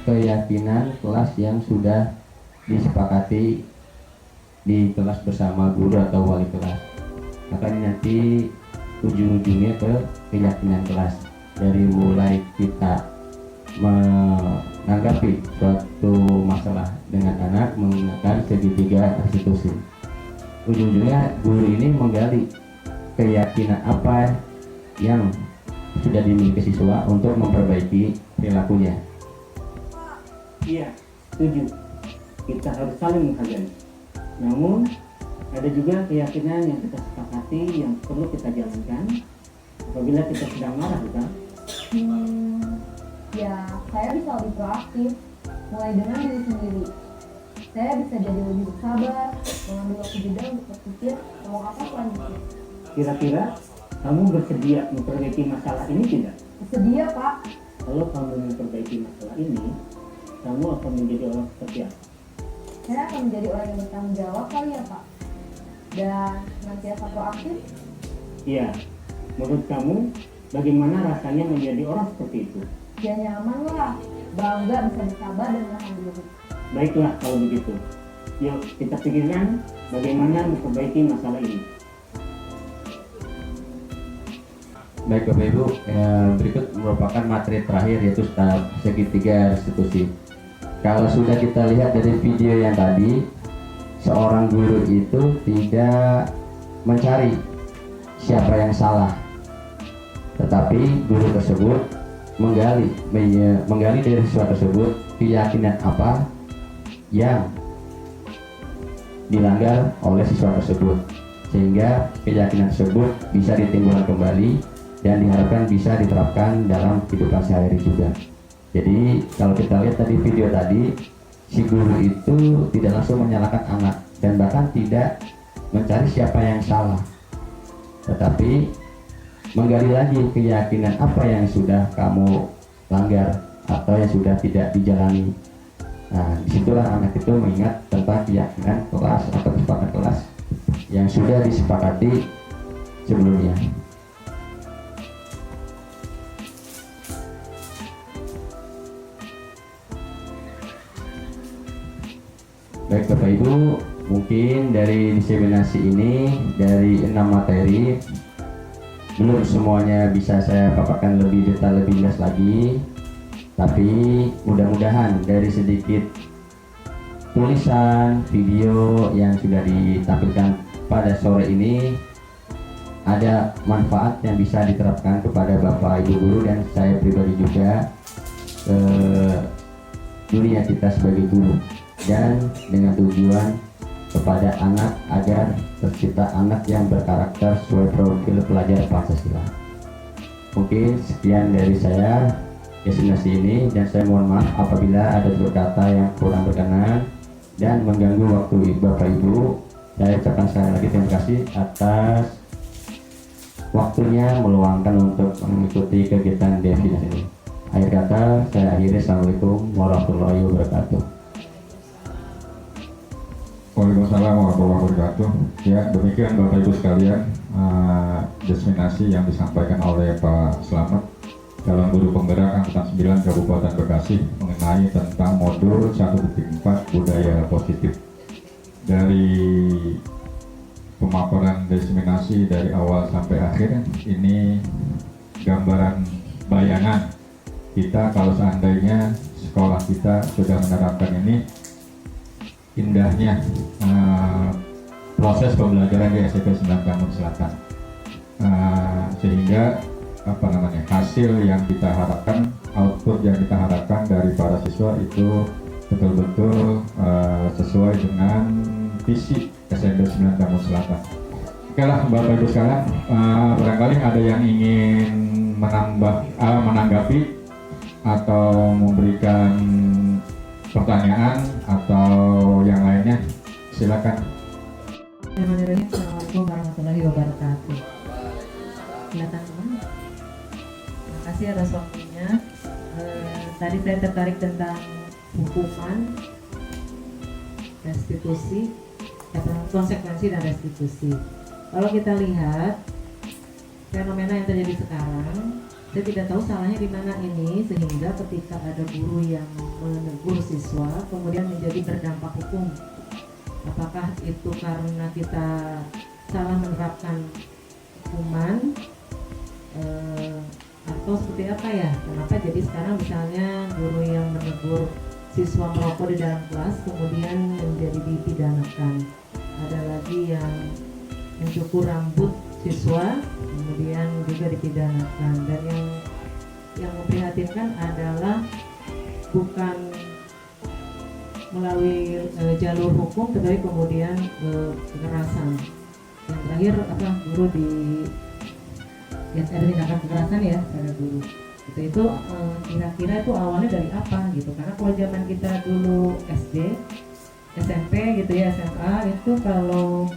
keyakinan kelas yang sudah disepakati di kelas bersama guru atau wali kelas. Maka ini nanti ujung-ujungnya ke keyakinan kelas. Dari mulai kita menanggapi suatu masalah dengan anak menggunakan segitiga restitusi. Ujung-ujungnya guru ini menggali keyakinan apa yang sudah dimiliki siswa untuk memperbaiki perilakunya. Iya, setuju. Kita harus saling menghargai. Namun, ada juga keyakinan yang kita sepakati yang perlu kita jalankan apabila kita sedang marah, bukan? Ya saya bisa lebih proaktif, mulai dengan diri sendiri. Saya bisa jadi lebih bersabar, mengambil waktu jeda untuk berpikir mau apa selanjutnya. Kira-kira kamu bersedia memperbaiki masalah ini tidak? Bersedia Pak. Kalau kamu memperbaiki masalah ini, kamu akan menjadi orang seperti apa? Saya akan menjadi orang yang bertanggung jawab kali ya Pak. Dan senantiasa proaktif. Iya, menurut kamu bagaimana rasanya menjadi orang seperti itu? Ya nyaman lah, bangga bisa bersabar dan menahan diri. Baiklah kalau begitu. Yuk kita pikirkan bagaimana memperbaiki masalah ini. Baik Bapak Ibu, berikut merupakan materi terakhir yaitu tahap segitiga restitusi. Kalau sudah kita lihat dari video yang tadi, seorang guru itu tidak mencari siapa yang salah, tetapi guru tersebut menggali dari siswa tersebut keyakinan apa yang dilanggar oleh siswa tersebut, sehingga keyakinan tersebut bisa ditimbulkan kembali dan diharapkan bisa diterapkan dalam kehidupan sehari-hari juga. Jadi kalau kita lihat tadi video tadi, si guru itu tidak langsung menyalahkan anak dan bahkan tidak mencari siapa yang salah, tetapi menggali lagi keyakinan apa yang sudah kamu langgar atau yang sudah tidak dijalani. Nah, disitulah anak itu mengingat tentang keyakinan kelas atau kesepakatan kelas yang sudah disepakati sebelumnya. Baik Bapak Ibu, mungkin dari diseminasi ini dari 6 materi belum semuanya bisa saya paparkan lebih detail, lebih jelas lagi, tapi mudah-mudahan dari sedikit tulisan video yang sudah ditampilkan pada sore ini ada manfaat yang bisa diterapkan kepada Bapak Ibu guru dan saya pribadi juga ke dunia kita sebagai guru, dan dengan tujuan kepada anak agar tercipta anak yang berkarakter sesuai profil pelajar Pancasila. Mungkin sekian dari saya destinasi ini, dan saya mohon maaf apabila ada kata yang kurang berkenan dan mengganggu waktu Bapak Ibu. Saya ucapkan sekali lagi terima kasih atas waktunya meluangkan untuk mengikuti kegiatan destinasi ini. Akhir kata saya akhiri. Assalamualaikum warahmatullahi wabarakatuh. Waalaikumsalam warahmatullahi wabarakatuh. Ya, demikian Bapak Ibu sekalian destinasi yang disampaikan oleh Pak Slamet dalam guru penggerak angkatan 9 Kabupaten Bekasi mengenai tentang modul 1.4 budaya positif. Dari pemaparan diseminasi dari awal sampai akhir, ini gambaran bayangan kita kalau seandainya sekolah kita sudah menerapkan ini, indahnya proses pembelajaran di SMP 9 Tambun Selatan, sehingga hasil yang kita harapkan, output yang kita harapkan dari para siswa itu betul-betul sesuai dengan visi SMP 9 Tambun Selatan. Oke lah Bapak Ibu sekalian, barangkali ada yang ingin menanggapi atau memberikan pertanyaan atau yang lainnya, silakan. Assalamualaikum warahmatullahi wabarakatuh. Silakan teman. Terima kasih atas waktunya. Tadi saya tertarik tentang hukuman, restitusi, konsekuensi dan restitusi. Kalau kita lihat fenomena yang terjadi sekarang, saya tidak tahu salahnya di mana ini, sehingga ketika ada guru yang menegur siswa kemudian menjadi berdampak hukum. Apakah itu karena kita salah menerapkan hukuman atau seperti apa ya? Kenapa jadi sekarang misalnya guru yang menegur siswa merokok di dalam kelas kemudian menjadi dipidanakan. Ada lagi yang mencukur rambut siswa kemudian juga dipidanakan, dan yang memprihatinkan adalah bukan melalui jalur hukum tetapi kemudian kekerasan. Yang terakhir guru ada tindakan kekerasan ya pada guru. Itu kira-kira itu awalnya dari apa gitu, karena kalau zaman kita dulu SD, SMP gitu ya, SMA itu kalau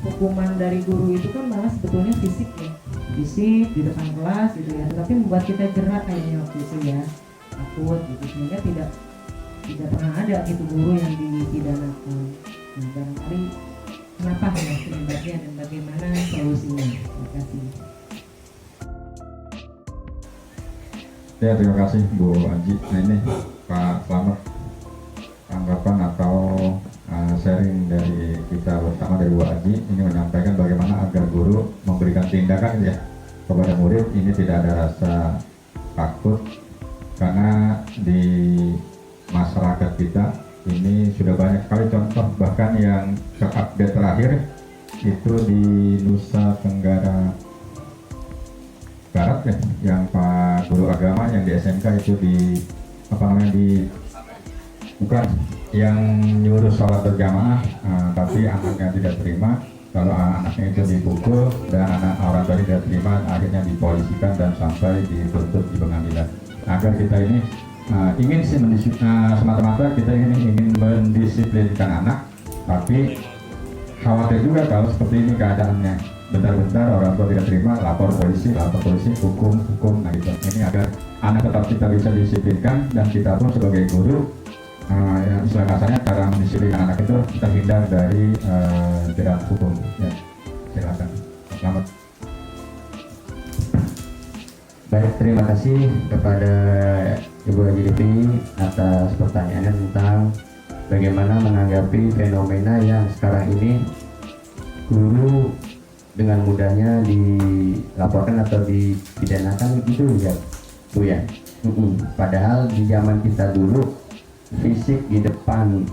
hukuman dari guru itu kan malah sebetulnya fisik ya, fisik di depan kelas gitu ya, tapi membuat kita jerak kayaknya waktu itu ya, takut gitu, sehingga tidak pernah ada gitu guru yang dipidanakan. Nah barangkali kenapa ya penyebabnya dan bagaimana solusinya? Terima kasih. Ya, terima kasih Bu Anji. Nah ini Pak Slamet, tanggapan atau sharing dari kita bersama dari Bu Anji ini menyampaikan bagaimana agar guru memberikan tindakan ya kepada murid ini tidak ada rasa takut, karena di masyarakat kita ini sudah banyak sekali contoh, bahkan yang terupdate terakhir itu di Nusa Tenggara Barat ya, yang Pak Guru Agama yang di SMK itu bukan yang nyuruh sholat berjamaah, tapi anaknya tidak terima. Kalau anaknya itu dipukul dan anak orang tua tidak terima, akhirnya dipolisikan dan sampai dituntut di pengadilan. Agar kita ini ingin semata-mata kita ingin mendisiplinkan anak, tapi khawatir juga kalau seperti ini keadaannya. Bentar-bentar orang tua tidak terima, lapor polisi, hukum. Nah gitu. Ini agar anak tetap kita bisa disiplinkan, dan kita pun sebagai guru istilah kasarnya cara mendisiplinkan anak itu terhindar dari jerat hukum. Ya, silakan. Selamat. Baik, terima kasih kepada Ibu Haji Devi atas pertanyaannya tentang bagaimana menanggapi fenomena yang sekarang ini guru dengan mudahnya dilaporkan atau dipidanakan gitu ya Bu ya. Padahal di zaman kita dulu fisik di depan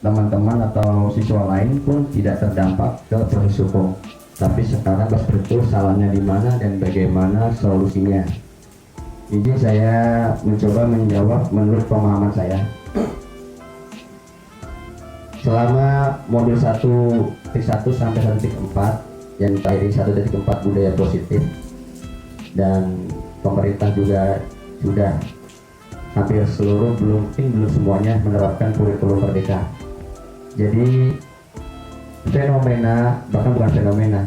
teman-teman atau siswa lain pun tidak terdampak ke proses hukum. Tapi sekarang betul salahnya di mana dan bagaimana solusinya. Ini saya mencoba menjawab menurut pemahaman saya. Selama modul 1.1 sampai 1.4 yang dari 1.4 budaya positif, dan pemerintah juga sudah hampir seluruh, belum semuanya menerapkan kurikulum merdeka. Jadi fenomena, bahkan bukan fenomena,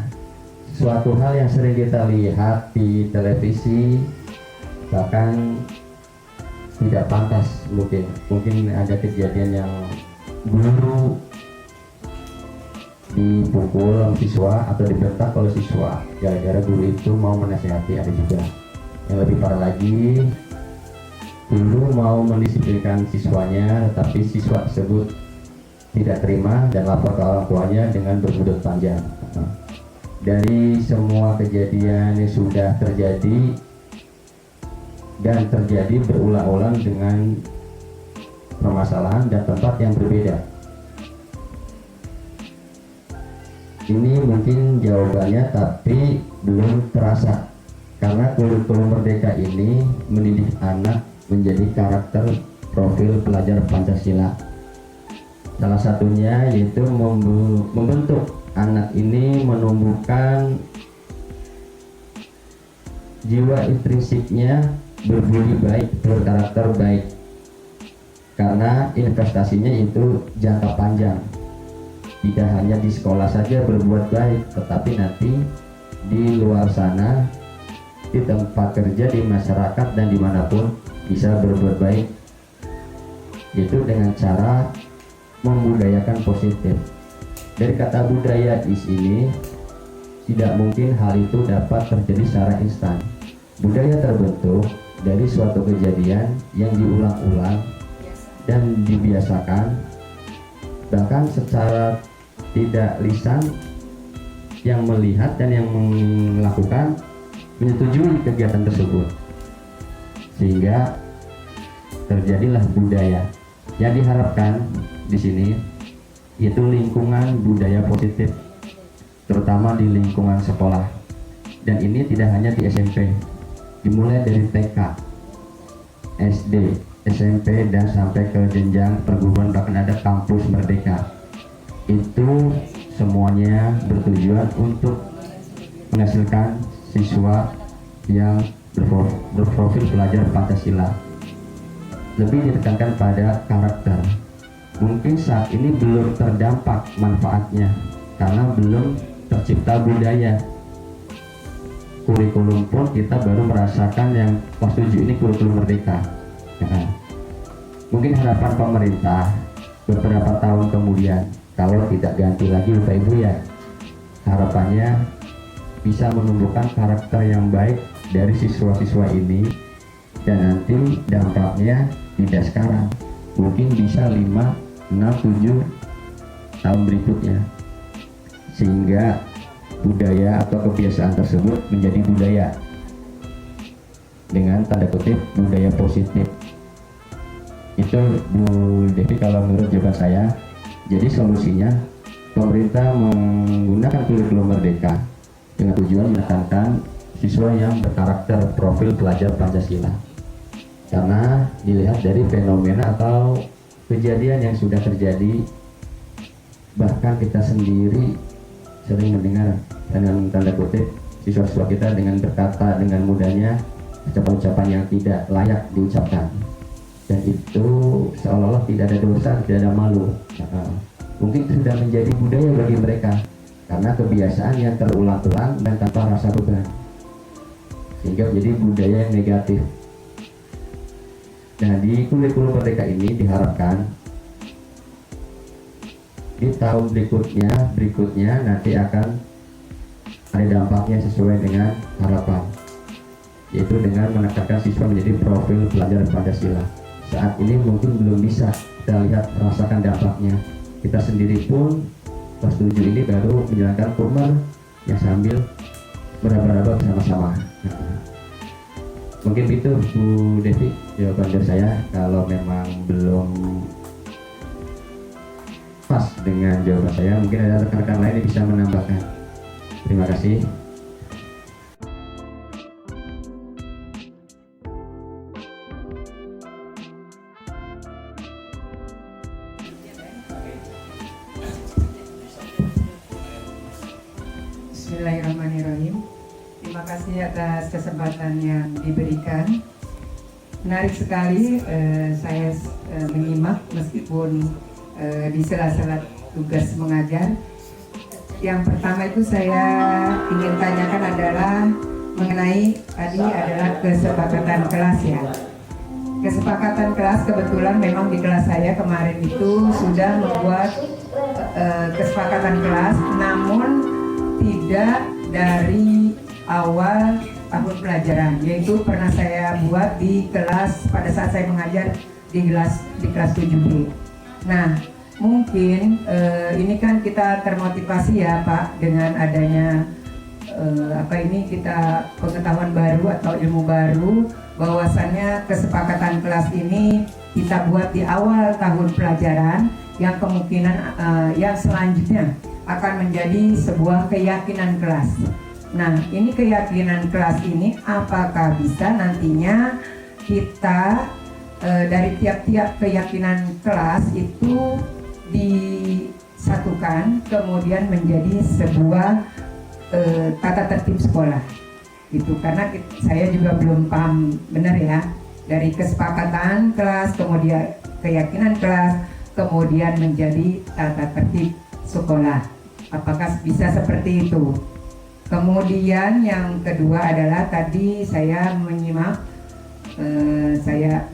suatu hal yang sering kita lihat di televisi, bahkan tidak pantas. Mungkin ada kejadian yang guru dipukul oleh siswa atau dibentak oleh siswa gara-gara guru itu mau menasihati. Ada juga yang lebih parah lagi, guru mau mendisiplinkan siswanya tetapi siswa tersebut tidak terima dan lapor ke orang tuanya dengan berbuntut panjang. dari semua kejadian yang sudah terjadi dan terjadi berulang-ulang dengan permasalahan dan tempat yang berbeda. Ini mungkin jawabannya, tapi belum terasa karena kurikulum Merdeka ini mendidik anak menjadi karakter profil pelajar Pancasila. Salah satunya yaitu membentuk anak ini, menumbuhkan jiwa intrinsiknya berbudi baik, berkarakter baik, karena investasinya itu jangka panjang. Tidak hanya di sekolah saja berbuat baik, tetapi nanti di luar sana, di tempat kerja, di masyarakat, dan dimanapun bisa berbuat baik, yaitu dengan cara membudayakan positif. Dari kata budaya di sini, tidak mungkin hal itu dapat terjadi secara instan. Budaya terbentuk dari suatu kejadian yang diulang-ulang dan dibiasakan, bahkan secara tidak lisan yang melihat dan yang melakukan menyetujui kegiatan tersebut, sehingga terjadilah budaya. Yang diharapkan di sini itu lingkungan budaya positif, terutama di lingkungan sekolah. Dan ini tidak hanya di SMP, dimulai dari TK, SD, SMP, dan sampai ke jenjang perguruan, bahkan ada kampus Merdeka. Itu semuanya bertujuan untuk menghasilkan siswa yang berprofil pelajar Pancasila. Lebih ditekankan pada karakter. Mungkin saat ini belum terdampak manfaatnya karena belum tercipta budaya. Kurikulum pun kita baru merasakan yang kelas 7 ini kurikulum Merdeka. Mungkin harapan pemerintah beberapa tahun kemudian, kalau tidak ganti lagi Bapak Ibu ya, harapannya bisa menumbuhkan karakter yang baik dari siswa-siswa ini, dan nanti dampaknya tidak sekarang, mungkin bisa 5, 6, 7 tahun berikutnya, sehingga budaya atau kebiasaan tersebut menjadi budaya dengan tanda kutip budaya positif. Itu Bu Devi kalau menurut jawaban saya. Jadi solusinya pemerintah menggunakan kurikulum Merdeka dengan tujuan menekankan siswa yang berkarakter profil pelajar Pancasila, karena dilihat dari fenomena atau kejadian yang sudah terjadi, bahkan kita sendiri sering mendengar dengan tanda kutip siswa-siswa kita dengan berkata dengan mudahnya ucapan-ucapan yang tidak layak diucapkan, dan itu seolah-olah tidak ada dosa, tidak ada malu. Mungkin itu sudah menjadi budaya bagi mereka karena kebiasaan yang terulang-ulang dan tanpa rasa beban, sehingga menjadi budaya yang negatif. Nah, di kurikulum Merdeka ini diharapkan di tahun berikutnya nanti akan ada dampaknya sesuai dengan harapan, yaitu dengan menekankan siswa menjadi profil pelajar Pancasila. Saat ini mungkin belum bisa kita lihat merasakan dampaknya. Kita sendiri pun kelas 7 ini baru menjalankan kurmer yang sambil meraba-raba bersama-sama. Mungkin itu Bu Devi jawaban dari saya. Kalau memang belum pas dengan jawaban saya, mungkin ada rekan-rekan lain yang bisa menambahkan. Terima kasih. Bismillahirrahmanirrahim. Terima kasih atas kesempatan yang diberikan. Menarik sekali saya menyimak meskipun di sela-sela tugas mengajar. Yang pertama itu saya ingin tanyakan adalah mengenai tadi adalah kesepakatan kelas ya. Kesepakatan kelas kebetulan memang di kelas saya kemarin itu sudah membuat kesepakatan kelas, namun tidak dari awal tahun pelajaran, yaitu pernah saya buat di kelas pada saat saya mengajar di kelas 7B. Nah, mungkin ini kan kita termotivasi ya Pak dengan adanya kita pengetahuan baru atau ilmu baru bahwasannya kesepakatan kelas ini kita buat di awal tahun pelajaran yang kemungkinan yang selanjutnya akan menjadi sebuah keyakinan kelas. Nah, ini keyakinan kelas ini apakah bisa nantinya kita dari tiap-tiap keyakinan kelas itu disatukan kemudian menjadi sebuah tata tertib sekolah gitu, karena saya juga belum paham benar ya dari kesepakatan kelas kemudian keyakinan kelas kemudian menjadi tata tertib sekolah, apakah bisa seperti itu. Kemudian yang kedua adalah tadi saya menyimak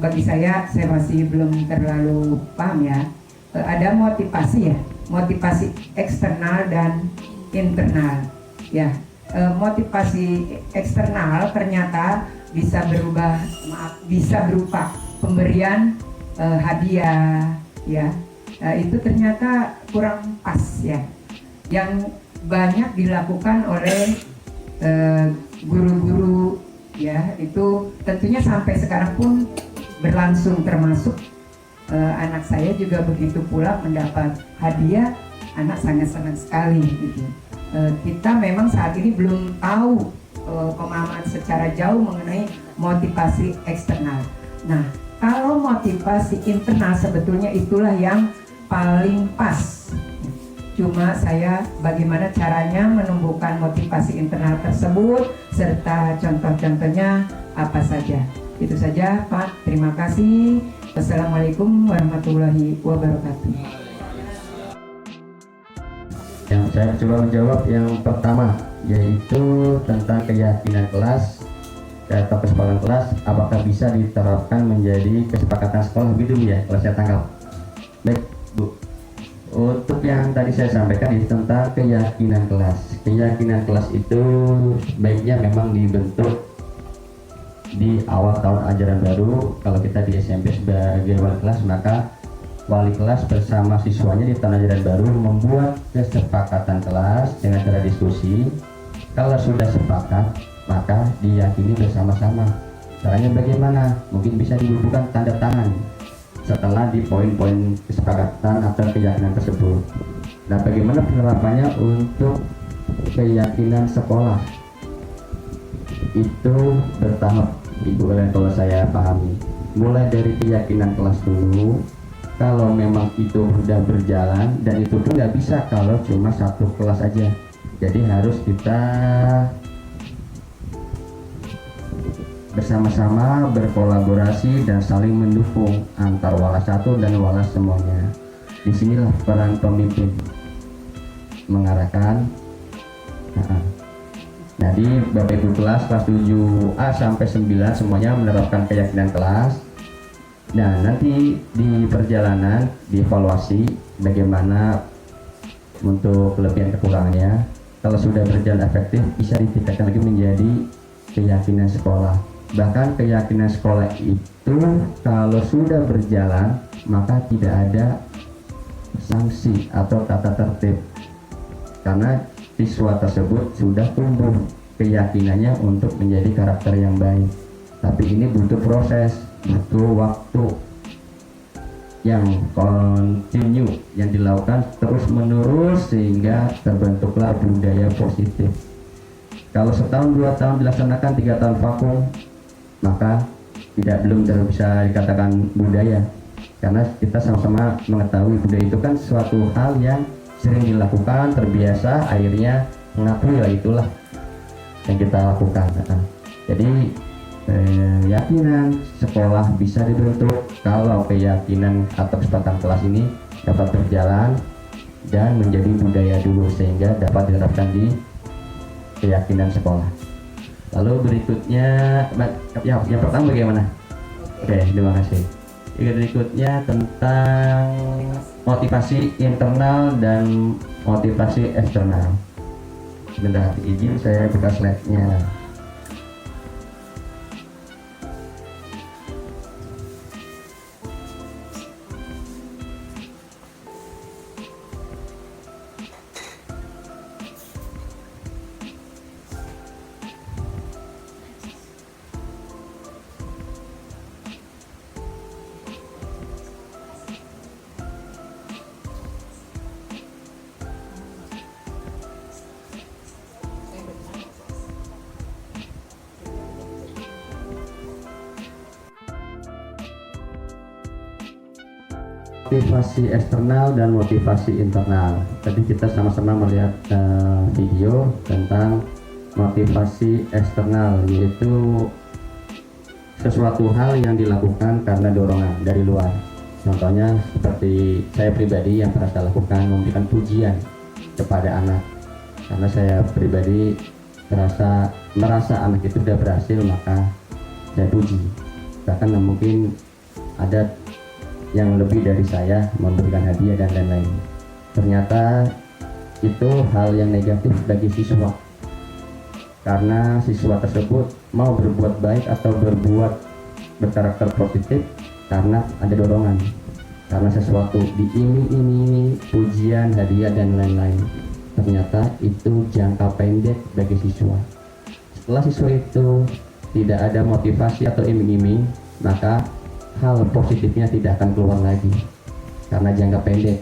bagi saya masih belum terlalu paham ya, ada motivasi eksternal dan internal ya. Motivasi eksternal ternyata bisa berupa pemberian hadiah ya, itu ternyata kurang pas ya, yang banyak dilakukan oleh guru-guru ya, itu tentunya sampai sekarang pun berlangsung, termasuk anak saya juga begitu pula mendapat hadiah, anak sangat senang sekali gitu. Kita memang saat ini belum tahu pemahaman secara jauh mengenai motivasi eksternal. Nah, kalau motivasi internal sebetulnya itulah yang paling pas. Cuma saya bagaimana caranya menumbuhkan motivasi internal tersebut serta contoh-contohnya apa saja. Itu saja Pak, terima kasih. Wassalamualaikum warahmatullahi wabarakatuh. Yang saya coba menjawab yang pertama, yaitu tentang keyakinan kelas atau kesepakatan kelas, apakah bisa diterapkan menjadi kesepakatan sekolah, begitu ya kalau saya tangkap. Baik Bu, untuk yang tadi saya sampaikan itu tentang keyakinan kelas. Keyakinan kelas itu baiknya memang dibentuk di awal tahun ajaran baru. Kalau kita di SMP sebagai wali kelas, maka wali kelas bersama siswanya di tahun ajaran baru membuat kesepakatan kelas dengan cara diskusi. Kalau sudah sepakat, maka diyakini bersama-sama. Caranya bagaimana? Mungkin bisa dibubuhkan tanda tangan setelah di poin-poin kesepakatan atau keyakinan tersebut. Nah, bagaimana penerapannya untuk keyakinan sekolah? Itu bertahap, Ibu, kalau saya pahami. Mulai dari keyakinan kelas dulu. Kalau memang itu sudah berjalan, dan itu pun nggak bisa kalau cuma satu kelas aja. Jadi harus kita bersama-sama berkolaborasi dan saling mendukung antar walas satu dan walas semuanya. Disinilah peran pemimpin mengarahkan. Nah, di Bapak Ibu kelas 7A sampai 9 semuanya menerapkan keyakinan kelas. Nah, nanti di perjalanan dievaluasi bagaimana untuk kelebihan kekurangannya. Kalau sudah berjalan efektif, bisa ditingkatkan lagi menjadi keyakinan sekolah. Bahkan keyakinan sekolah itu kalau sudah berjalan, maka tidak ada sanksi atau tata tertib, karena siswa tersebut sudah tumbuh keyakinannya untuk menjadi karakter yang baik. Tapi ini butuh proses, butuh waktu yang kontinu, yang dilakukan terus menerus sehingga terbentuklah budaya positif. Kalau setahun, 2 tahun dilaksanakan, 3 tahun vakum, maka belum bisa dikatakan budaya, karena kita sama-sama mengetahui budaya itu kan suatu hal yang sering dilakukan, terbiasa, akhirnya mengakui lah itulah yang kita lakukan. Jadi keyakinan sekolah bisa dibentuk kalau keyakinan atau kesepakatan kelas ini dapat berjalan dan menjadi budaya dulu sehingga dapat diterapkan di keyakinan sekolah. Lalu berikutnya, yang pertama bagaimana? Oke, terima kasih. Yang berikutnya tentang motivasi internal dan motivasi eksternal. Sebentar, izin saya buka slide-nya. motivasi eksternal dan motivasi internal. Tadi kita sama-sama melihat video tentang motivasi eksternal, yaitu sesuatu hal yang dilakukan karena dorongan dari luar. Contohnya seperti saya pribadi yang pernah saya lakukan, memberikan pujian kepada anak. Karena saya pribadi merasa anak itu sudah berhasil, maka saya puji. Bahkan mungkin ada yang lebih dari saya memberikan hadiah dan lain-lain. Ternyata itu hal yang negatif bagi siswa, karena siswa tersebut mau berbuat baik atau berkarakter positif karena ada dorongan, karena sesuatu diiming-imingi pujian, hadiah dan lain-lain. Ternyata itu jangka pendek bagi siswa. Setelah siswa itu tidak ada motivasi atau iming-iming, maka hal positifnya tidak akan keluar lagi karena jangka pendek.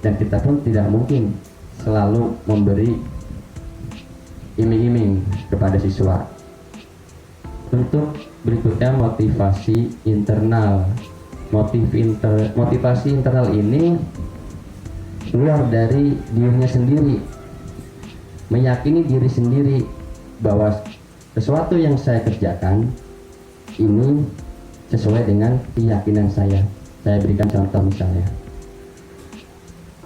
Dan kita pun tidak mungkin selalu memberi iming-iming kepada siswa. Untuk berikutnya motivasi internal. Motivasi internal ini keluar dari dirinya sendiri, meyakini diri sendiri bahwa sesuatu yang saya kerjakan ini sesuai dengan keyakinan saya. Saya berikan contoh misalnya,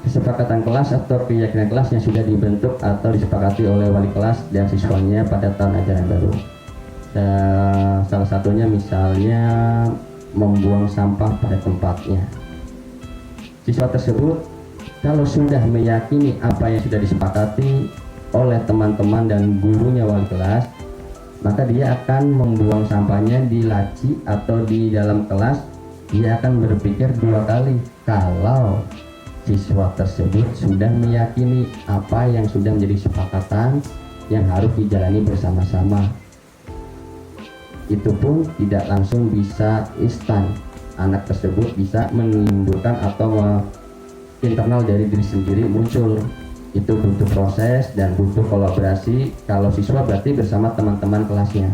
kesepakatan kelas atau keyakinan kelas yang sudah dibentuk atau disepakati oleh wali kelas dan siswanya pada tahun ajaran baru. Salah satunya misalnya membuang sampah pada tempatnya. Siswa tersebut kalau sudah meyakini apa yang sudah disepakati oleh teman-teman dan gurunya wali kelas, maka dia akan membuang sampahnya di laci atau di dalam kelas. Dia akan berpikir dua kali kalau siswa tersebut sudah meyakini apa yang sudah menjadi kesepakatan yang harus dijalani bersama-sama. Itu pun tidak langsung bisa instan. Anak tersebut bisa menimbulkan atau internal dari diri sendiri muncul. Itu butuh proses dan butuh kolaborasi. Kalau siswa berarti bersama teman-teman kelasnya.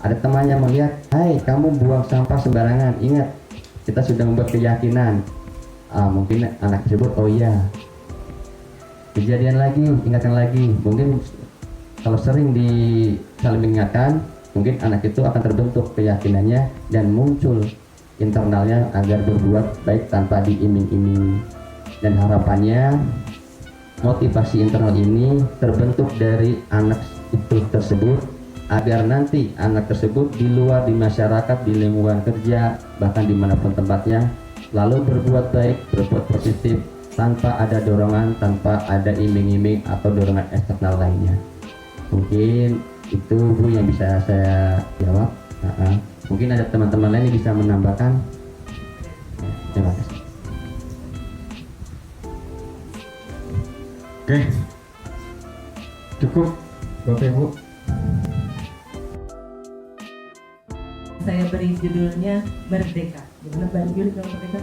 Ada temannya melihat, hai kamu buang sampah sembarangan, ingat kita sudah membuat keyakinan. Mungkin anak tersebut, oh iya, kejadian lagi, ingatkan lagi. Mungkin kalau sering saling mengingatkan, mungkin anak itu akan terbentuk keyakinannya dan muncul internalnya agar berbuat baik tanpa diiming-iming. Dan harapannya motivasi internal ini terbentuk dari anak itu tersebut, agar nanti anak tersebut di luar, di masyarakat, di lingkungan kerja, bahkan dimanapun tempatnya, lalu berbuat baik, berbuat positif tanpa ada dorongan, tanpa ada iming-iming atau dorongan eksternal lainnya. Mungkin itu Bu yang bisa saya jawab. Mungkin ada teman-teman lain yang bisa menambahkan. Terima kasih. Oke, cukup Bapak Ibu. Saya beri judulnya Merdeka. Gimana Mbak Juli kalau merdeka?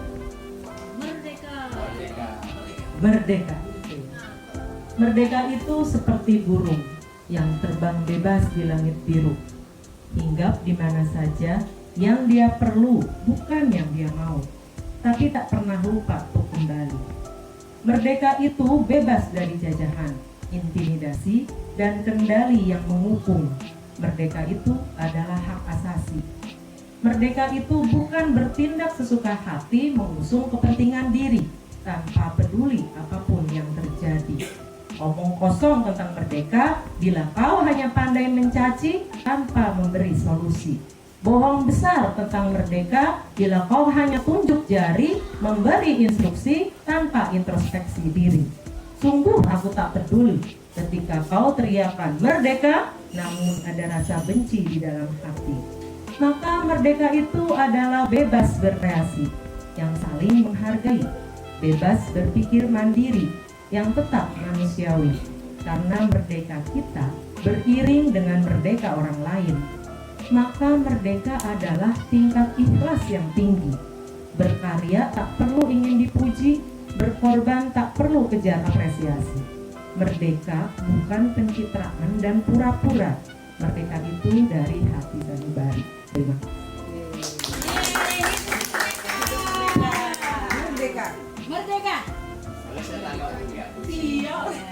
Merdeka. Merdeka itu seperti burung yang terbang bebas di langit biru, hinggap di mana saja yang dia perlu, bukan yang dia mau, tapi tak pernah lupa untuk kembali. Merdeka itu bebas dari jajahan, intimidasi, dan kendali yang menghukum. Merdeka itu adalah hak asasi. Merdeka itu bukan bertindak sesuka hati mengusung kepentingan diri tanpa peduli apapun yang terjadi. Omong kosong tentang merdeka bila kau hanya pandai mencaci tanpa memberi solusi. Bohong besar tentang merdeka bila kau hanya tunjuk jari memberi instruksi tanpa introspeksi diri. Sungguh aku tak peduli ketika kau teriakan merdeka namun ada rasa benci di dalam hati. Maka merdeka itu adalah bebas berkreasi yang saling menghargai, bebas berpikir mandiri yang tetap manusiawi, karena merdeka kita beriring dengan merdeka orang lain. Maka merdeka adalah tingkat ikhlas yang tinggi. Berkarya tak perlu ingin dipuji, berkorban tak perlu kejar apresiasi. Merdeka bukan pencitraan dan pura-pura. Merdeka itu dari hati sanubari. Terima kasih. Merdeka. Boleh saya tanggal juga. Iya. Boleh.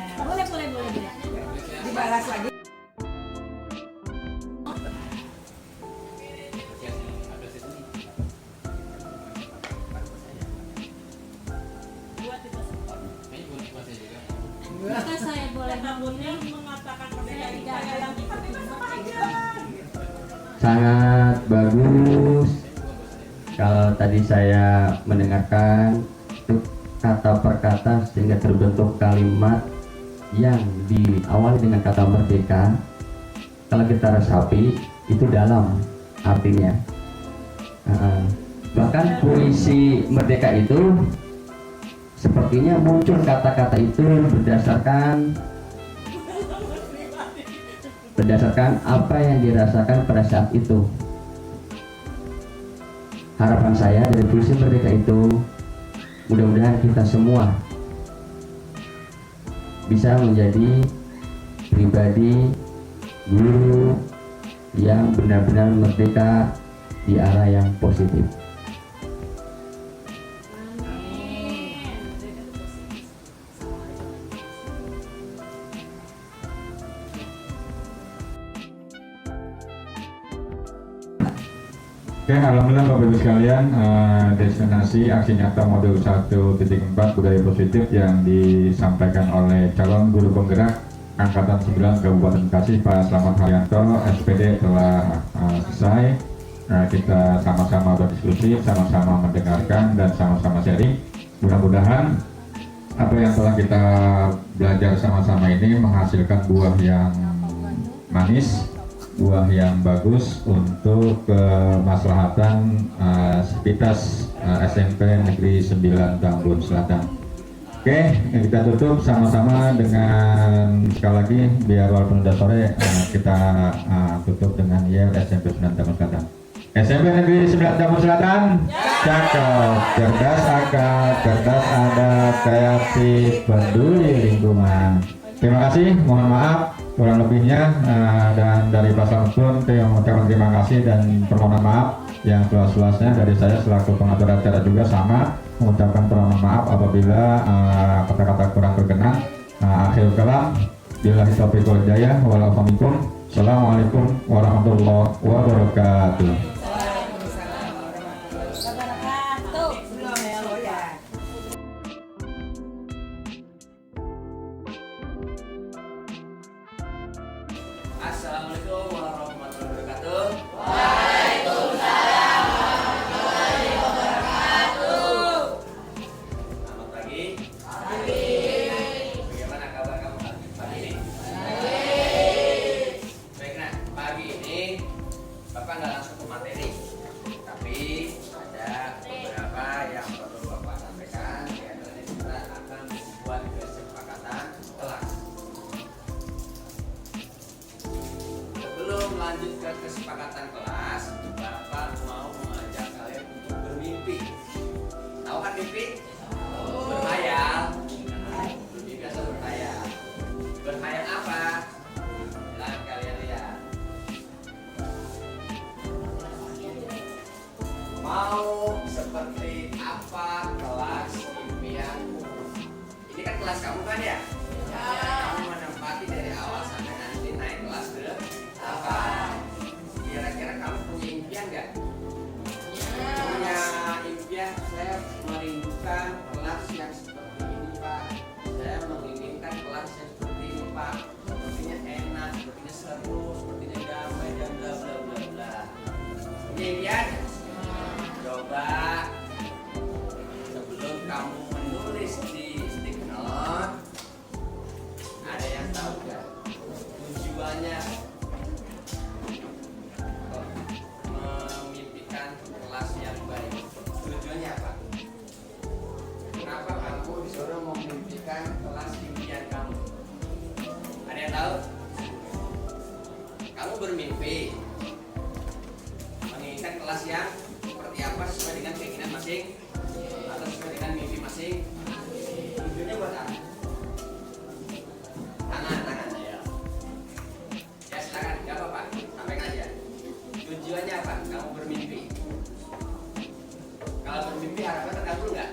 Dibalas lagi. Maka saya boleh mengatakan merdeka yang Sangat bagus. Kalau tadi saya mendengarkan itu kata per kata sehingga terbentuk kalimat yang diawali dengan kata merdeka. Kalau kita resapi itu dalam artinya. Bahkan puisi merdeka itu sepertinya muncul kata-kata itu berdasarkan apa yang dirasakan pada saat itu. Harapan saya dari puisi merdeka itu, mudah-mudahan kita semua bisa menjadi pribadi guru yang benar-benar merdeka di arah yang positif. Oke, alhamdulillah Bapak Ibu sekalian, destinasi aksi nyata modul 1.4 budaya positif yang disampaikan oleh calon guru penggerak Angkatan 9 Kabupaten Bekasi Pak Slamet Haryanto SPD telah selesai. Kita sama-sama berdiskusi, sama-sama mendengarkan dan sama-sama sharing. Mudah-mudahan apa yang telah kita belajar sama-sama ini menghasilkan buah yang manis, buah yang bagus untuk kemaslahatan sivitas SMP Negeri 9 Tambun Selatan. Oke, kita tutup sama-sama dengan sekali lagi biar walaupun udah sore kita tutup dengan YEL SMP 9 Tambun Selatan. SMP Negeri 9 Tambun Selatan, cakep, cerdas akal, cerdas adat, kreatif, peduli lingkungan. Terima kasih, mohon maaf kurang lebihnya, dan dari Pak Slamet pun saya mengucapkan terima kasih dan permohonan maaf yang seluas-luasnya. Dari saya selaku pengatur acara juga sama mengucapkan permohonan maaf apabila kata-kata kurang berkenan. Akhir kalam, billahi taufiq wal hidayah, wassalamualaikum warahmatullahi wabarakatuh. Assalamualaikum warahmatullahi wabarakatuh. Waalaikumsalam warahmatullahi wabarakatuh. Selamat pagi. Bagaimana kabar kamu pagi ini? Baik, nah pagi ini Bapak nggak langsung ke materi, tapi ada beberapa yang perlu Bapak sampaikan. Yaitu kita akan membuat kesepakatan kelas. Sebelum lanjut ke kesepakatan kelas, Bapak mau mengajak kalian untuk bermimpi. Tahu kan mimpi? Berhayal. Mimpi biasa berhayal. Berhayal apa? Silahkan kalian lihat. Mau seperti apa kelas impianmu? Ini kan kelas kamu kan ya? Kamu menempati dari awal sampai nanti naik kelas berapa? Kira-kira kamu punya impian nggak? Punya impian, saya merindukan kelas yang seperti ini Pak. Saya menginginkan kelas yang seperti ini Pak. Sepertinya enak, sepertinya seru, sepertinya damai dan bla bla bla bla. Punya impian? Coba sebelum kamu menulis di stick note, ada yang tahu nggak tujuannya memimpikan kelas yang baik? Tujuannya apa? Kenapa kamu disuruh memimpikan kelas impian kamu? Ada yang tahu? Kamu bermimpi menginginkan kelas yang seperti apa sesuai dengan keinginan masing atau sesuai dengan mimpi masing? Tujuannya buat apa? Tangan ya. Ya silakan, nggak apa-apa, sampaikan aja. Tujuannya apa? Kamu bermimpi. Kalau bermimpi harapan terkabul nggak?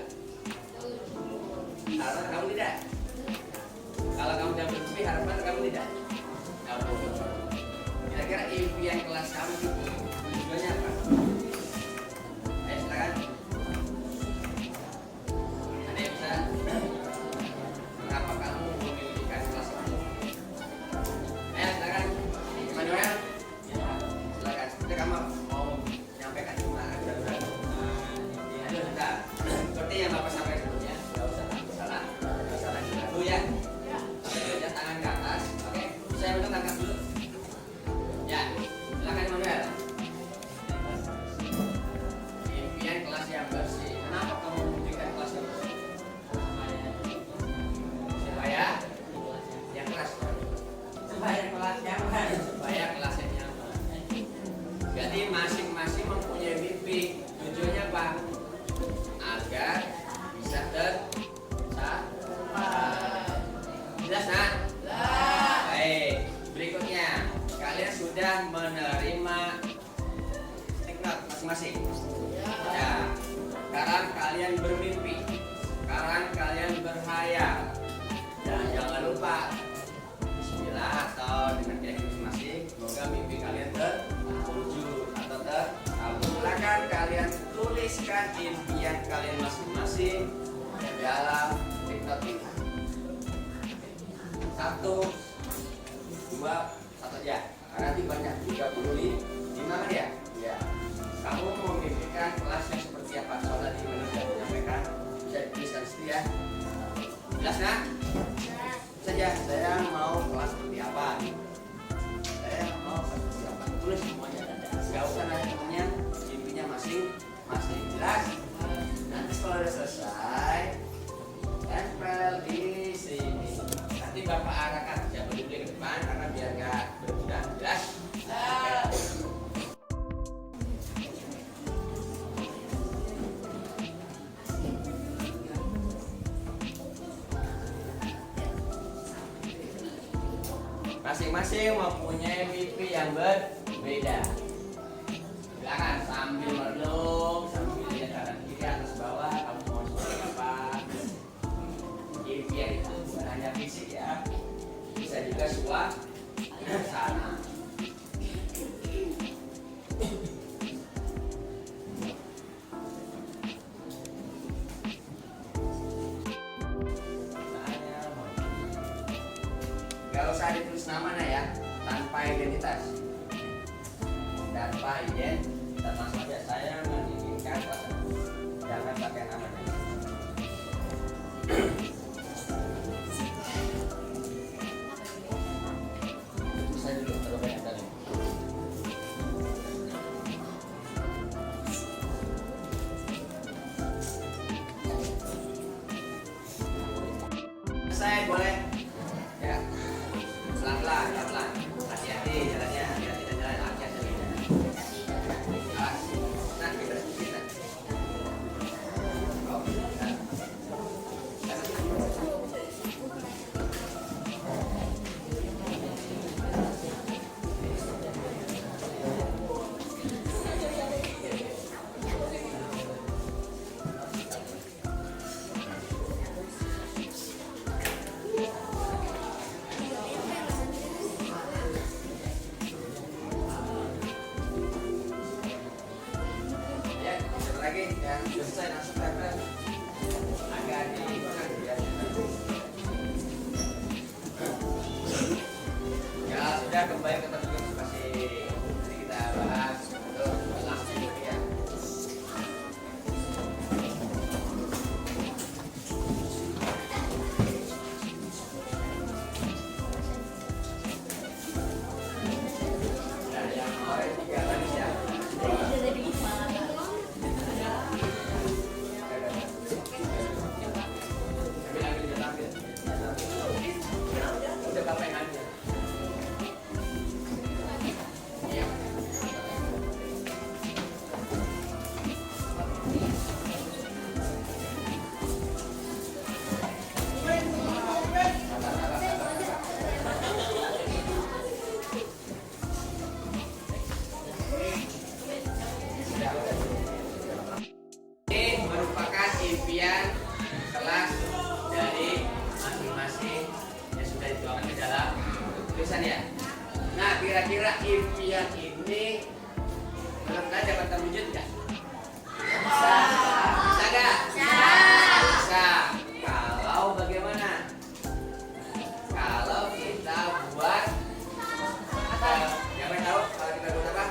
impian kalian masing-masing dalam hipnotis. 1, 2, 1 aja. Nanti banyak 35 kan ya? Ya. Kamu memimpikan kelasnya seperti apa? Soalnya di mana sudah menyampaikan, bisa dituliskan sendiri ya. Jelas nah? Saja, saya mau kelas seperti apa? Saya mau kelas seperti apa? Tulis semuanya. Gak usah nanya impinya masing-masing. Jelas? Nanti kalau udah selesai, tempel di sini. Nanti Bapak arahkan siapa dulu ke depan karena biar gak berguna. Jelas? Masing-masing mempunyai mimpi yang berbeda. Silakan sambil merenung, sambil lihat kanan kiri atas bawah, kamu mau seperti apa? Impian itu bukan hanya fisik ya, bisa juga suasana. Gak usah ditulis nama ya, tanpa identitas. Tanpa identitas langsung aja. Saya menginginkan jangan pakai namanya. Saya dulu terlalu banyak tadi. Saya boleh ya. Pelan-pelan, hati-hati jalannya, hati-hati dan jalan, hati-hati. Nah, kita sedikit. Lagi yang selesai langsung tempel agak di ya. Ya sudah, kembali ke tempat masing-masing. Jadi kita bahas untuk langsung ya. Nah, yang orange juga manis ya. Udah Bapak yang ambil. Iya. Ini merupakan impian kelas dari masing-masing yang sudah dituangkan ke dalam tulisan ya. Nah, kira-kira impian ini menurut kalian dapat terwujud nggak? Bisa. Bisa nggak? Bisa. Kalau bagaimana? Kalau kita buat siapa yang tahu kalau kita buat apa?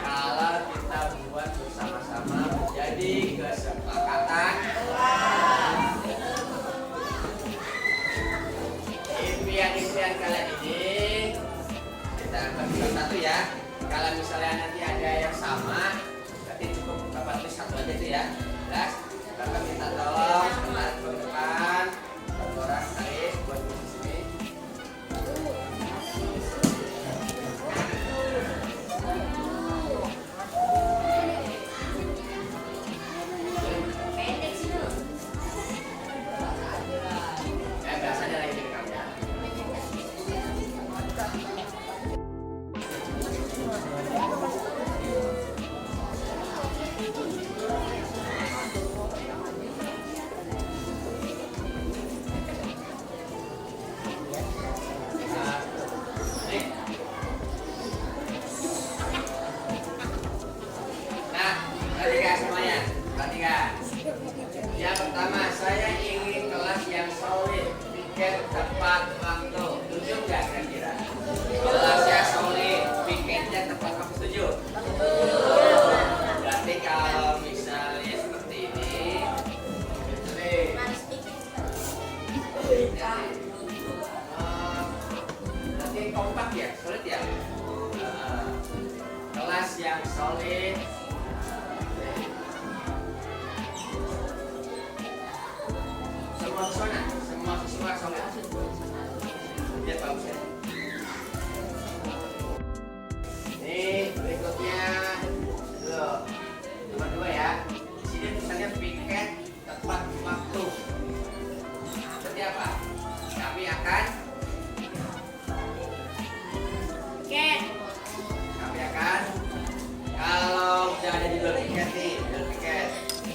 Kalau kita buat bersama-sama menjadi kesepakatan. Impian-impian kalian ini kosong ya. Lihat bagus ya. Nih berikutnya loh, nomor 2 ya. Di sini tulisannya piket tepat waktu. Nah, berarti apa? Kami akan kalau udah ada di judul piket nih, judul piket,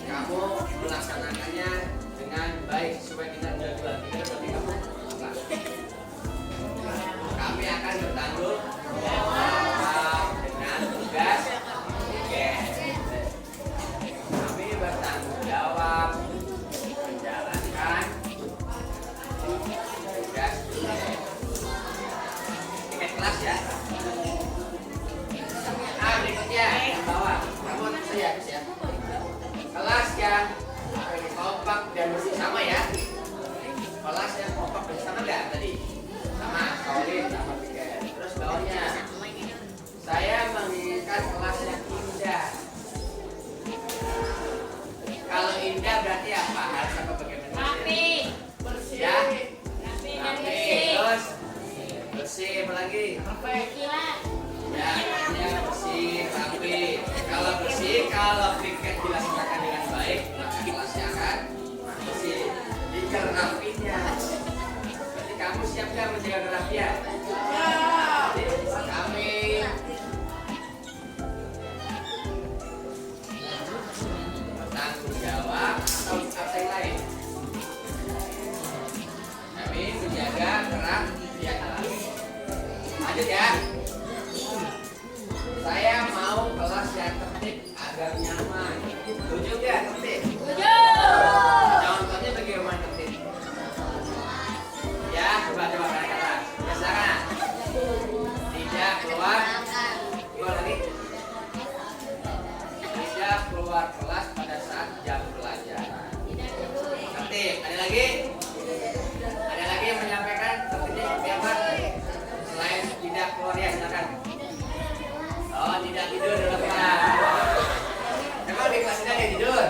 kamu melaksanakannya dengan baik sesuai dengan jadwal. Kita berarti kamu apa? Kami akan bertanggung jawab dengan tugas piket. Kami bertanggung jawab menjalankan tugas piket. Piket kelas ya. Berikutnya yang bawah, kamu saya ya. Kelas yang kompak dan bersama ya. Kelas yang kompak bersama enggak tadi? Sama, solid sama piket. Terus bawahnya, saya menginginkan kelas yang indah. Kalau indah berarti apa? Harus apa bagaimana? Rapi, bersih. Ya? Rapi, terus bersih, apa lagi? Ya, bersih, rapi. Kalau bersih, kalau piket dilaksanakan dengan baik, maka kelasnya akan bersih. Jika rapinya, berarti kamu siap nggak menjaga kerapian? Jadi kami bertanggung jawab atau apa yang lain? Kami menjaga kerapian. Lanjut ya. Saya mau kelas yang tertib agar nyaman. Setuju nggak tertib? Setuju. Contohnya bagaimana tertib? Ya, coba kata-kata. Biasakan. Tidak keluar. Keluar lagi. Tidak keluar kelas pada saat jam pelajaran. Tertib. Ada lagi? Ada lagi yang menyampaikan tertibnya seperti apa? Selain tidak keluar ya, silakan. Oh, tidak tidur dalam kelas. Emang di kelas tidak tidur?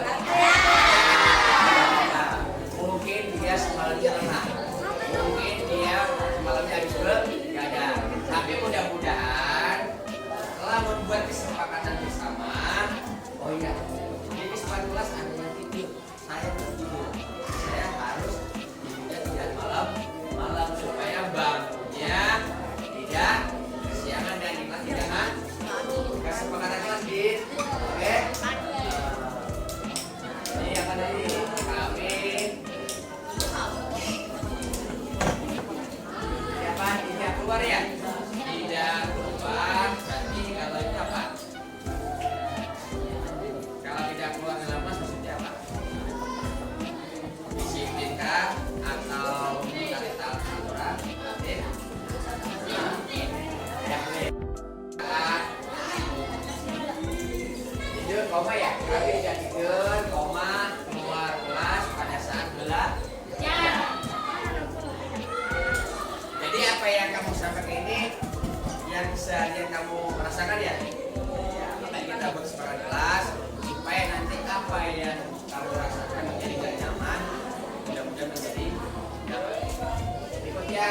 Mungkin dia semalamnya lengah. Mungkin dia semalamnya habis begadang. Tapi mudah-mudahan setelah membuat kesepakatan bersama, oh iya, di kesempatan kelas ada yang tidur. Saya tidur. Saya harus tidurnya tidak malam supaya bangunnya tidak kesiangan dan di kelas tidak kesepakatan kelas din. Oke. Ini apa tadi? Kami siapa? Tidak keluar ya? Tidak keluar. Berarti kalau itu apa? Kalau tidak keluar dalam kelas maksudnya apa? Disiplinkah atau tali aturan? Tidur koma ya, tapi tidak tidur koma keluar kelas pada saat belajar. Jadi apa yang kamu sampaikan ini yang seharian kamu merasakan ya? Ya, makanya kita buat kesepakatan kelas supaya nanti apa yang kamu rasakan menjadi gak nyaman, mudah-mudahan menjadi nyaman. Berikutnya,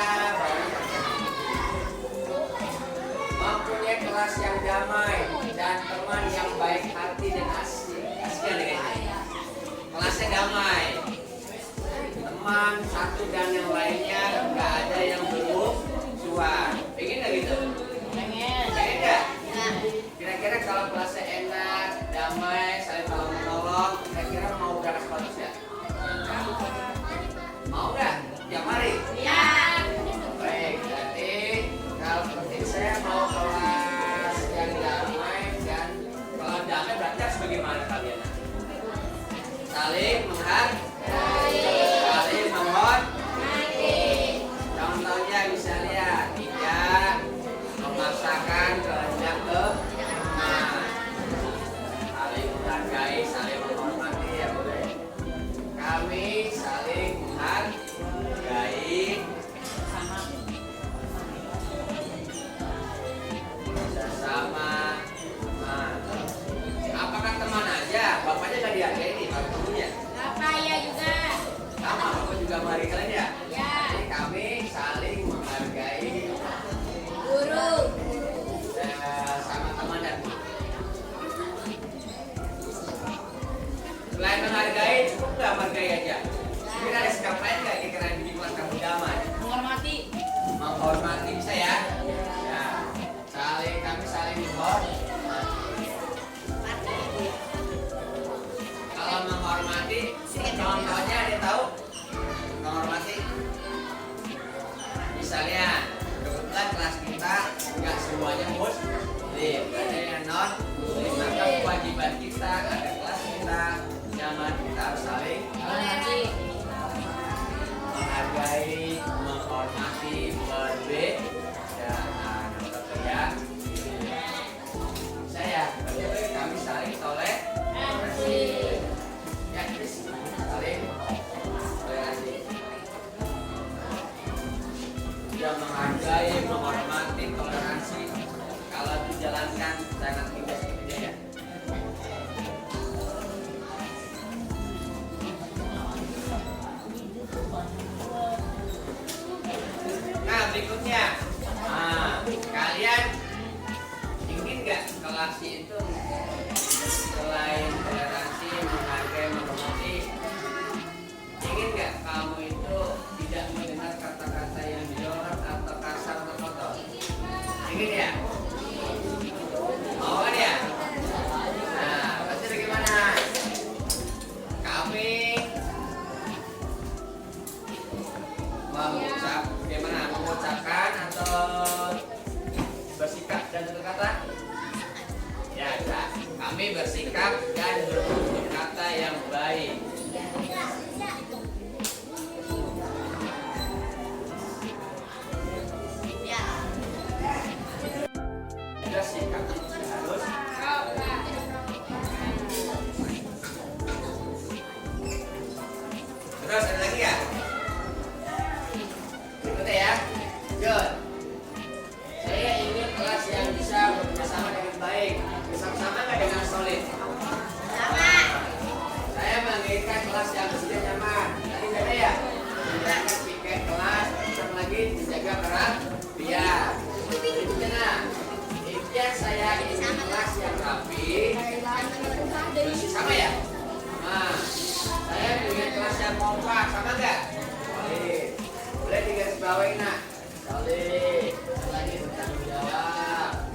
mempunyai kelas yang damai dan teman yang baik hati dan asik. Asik ya kayaknya. Kelasnya damai. Teman satu dan yang lainnya nggak ada yang bermusuhan. Pengen nggak gitu? Pengen. Pengen nggak? Kira-kira kalau kelasnya enak, damai, saling tolong menolong, kira-kira mau berangkat sekolah ya? Mau nggak? Tiap hari? Iya. Baik, berarti kalau seperti saya mau kelas yang damai dan kalau damai berarti harus bagaimana kalian? Saling menghargai, saling menghormati. Contohnya bisa lihat, tidak memaksakan kehendak teman. Saling menghargai, saling menghormati ya boleh. Kami saling menghargai. Sama teman. Apakah teman aja? Bapaknya nggak dihargai nih, bapak ibunya. Bapak ya Jadi ada yang non muslim, maka kewajiban kita ada kelas kita nyaman, kita harus saling menghargai, menghormati, berbeda. Saya kami saling toleransi. Ya, saling toleransi. Dia menghargai, menghormati, toleransi. Kalau dijalankan sangat indah ya. Nah, berikutnya, kalian ingin nggak kelas itu selain toleransi, menghargai, menghormati, ingin nggak kamu itu tidak mendengar kata-kata yang jorok atau kasar atau kotor? Ingin ya? Mau kan ya? Nah, pasti bagaimana? Kami mengucapkan atau bersikap dan tutur kata? Ya, bisa. Kami bersikap dan bertutur kata yang baik. Juga sikap harus terus ada lagi ya? Berikutnya ya, John. Saya ingin kelas yang bisa bekerjasama dengan baik, bersama-sama nggak dengan solid? Sama. Saya menginginkan kelas yang bersih dan nyaman. Tadi ada ya? Kita akan bikin kelas, sama lagi dijaga kerapian. Berikutnya, impian saya ingin kelas yang rapi, bersih, sama ya? Nah, saya ingin kelas yang kompak, sama nggak? Boleh digarisbawahi nak. Solid. Lagi bertanggung jawab.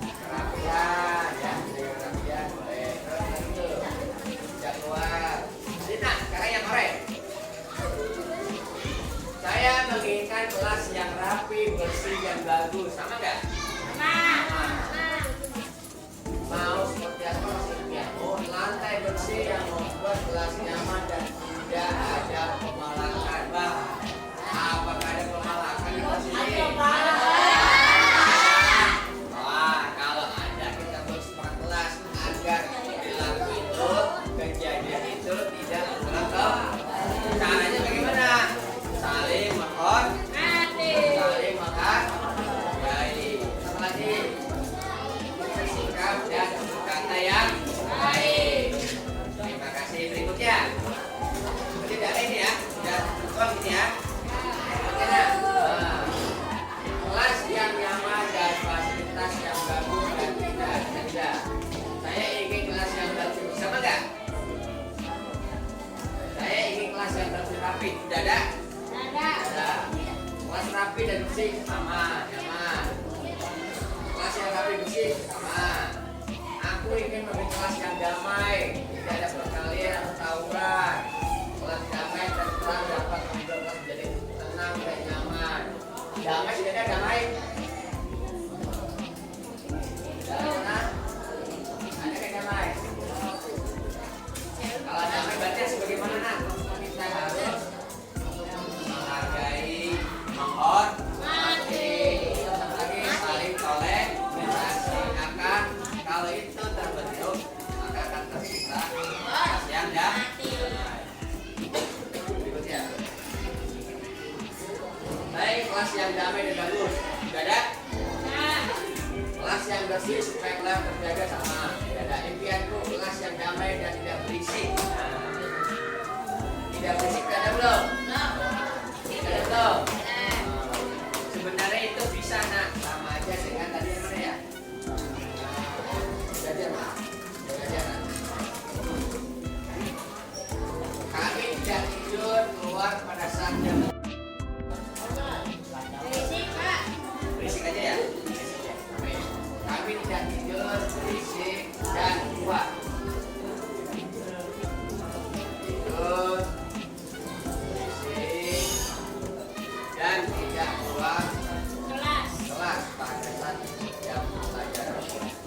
Kerapian, ya. Kerapian boleh. Terus lagi tuh. Tidak keluar. Jadi nak, sekarang yang korek. Saya menginginkan kelas yang rapi, bersih, dan bagus. Sama nggak? Sama. Mau seperti apa maksudnya? Oh, lantai bersih yang membuat kelas nyaman dan tidak ada pemalakan. Apakah ada pemalakan di kelas ini? Wah, kalau ada kita bersepakat kelas agar perilaku itu, kejadian itu tidak terulang. Caranya bagaimana? Saling menghormati, saling menghargai. Satu lagi, bersikap dan berkata yang baik. Terima kasih. Berikutnya, tidak ini ya, sudah tuang ini ya. Kelas yang nyaman dan fasilitas yang bagus dan tidak. Saya ingin kelas yang bagus, sama nggak? Saya ingin kelas yang bagus rapi, tidak ada? Ada. Kelas rapi dan bersih, sama, nyaman. Kelas yang rapi bersih, sama. Aku ingin memiliki kelas yang damai, tidak ada perkelahian atau tawuran. Kelas damai dan terang dapat membuat kelas menjadi tenang dan nyaman. Damai tidak ada damai. Ada kan damai? Kalau damai berarti sebagaimana nak? Kita harus menghargai, menghormati, lagi saling toleransi. Akan kalau itu terbentuk maka akan tercipta kelas yang damai. Berikutnya. Baik, kelas yang damai dan bagus. Tidak ada? Kelas yang bersih supaya kelas terjaga, sama. Tidak ada. Impianku kelas yang damai dan tidak berisik. Tidak berisik, tidak ada belum? Tidak ada belum? Sebenarnya itu bisa nak, sama aja dengan tadi yang mana ya? Belajar nak. Kami tidak tidur keluar pada saat jam. Berisik aja ya. Kami tidak tidur, berisik, dan keluar. Tidur, berisik, dan tidak keluar kelas pada saat jam pelajaran.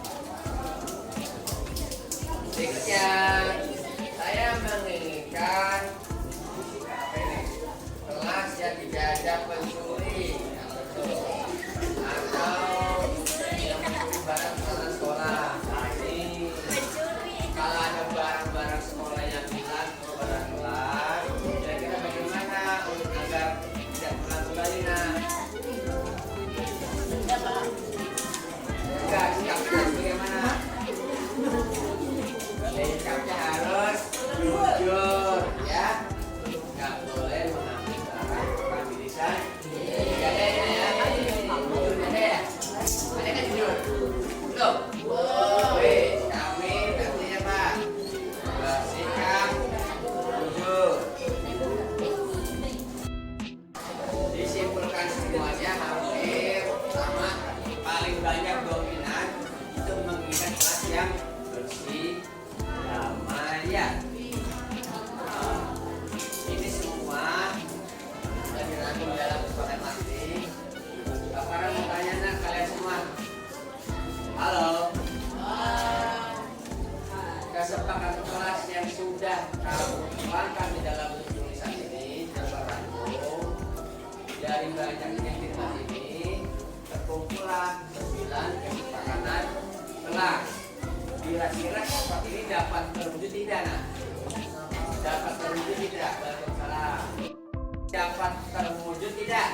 tuangkan di dalam tulisan ini, coba rangkum dari banyaknya firman ini terkumpullah 9 kesepakatan kelas. Kira-kira keempat ini dapat terwujud tidak? Nah, dapat terwujud tidak? Waalaikumsalam. Dapat terwujud tidak?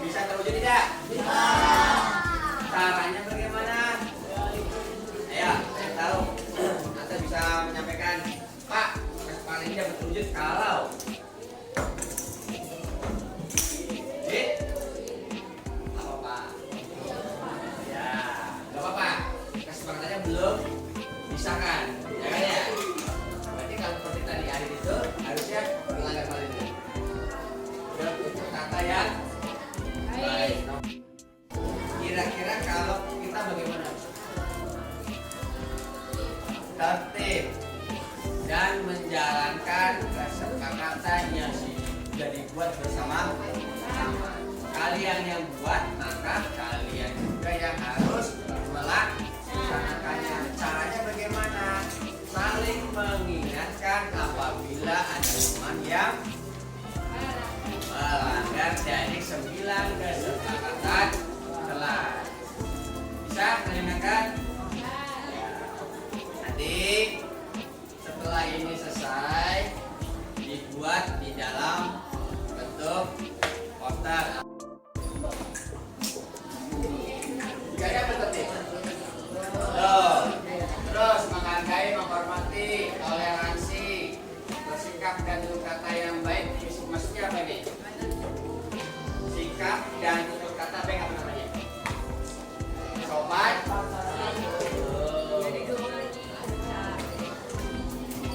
Bisa terwujud tidak? Caranya bagaimana? Ayo, saya tahu. Anda bisa menyampaikan, Pak, kesepakatan ini dapat terwujud kalau apa Pak? Ya, nggak apa-apa. Kesepakatannya belum disahkan, ya kan ya? Berarti kalau seperti tadi hari itu harusnya melanggar hal itu. Itu kata yang baik. Kira-kira kalau kita bagaimana? Tertib dan menjalankan kesepakatan yang sudah dibuat bersama-sama. Kalian yang buat, maka kalian juga yang harus melaksanakannya. Caranya bagaimana? Saling mengingatkan apabila ada teman yang melanggar dari 9 kesepakatan kelas. Bisa mengingatkan? Nanti setelah ini selesai dibuat di dalam bentuk poster. Gaya tertib. Terus menghargai, menghormati, toleransi, bersikap dan tutur kata yang baik. Maksudnya apa ini? Sikap dan tutur kata baik apa namanya? Sopan.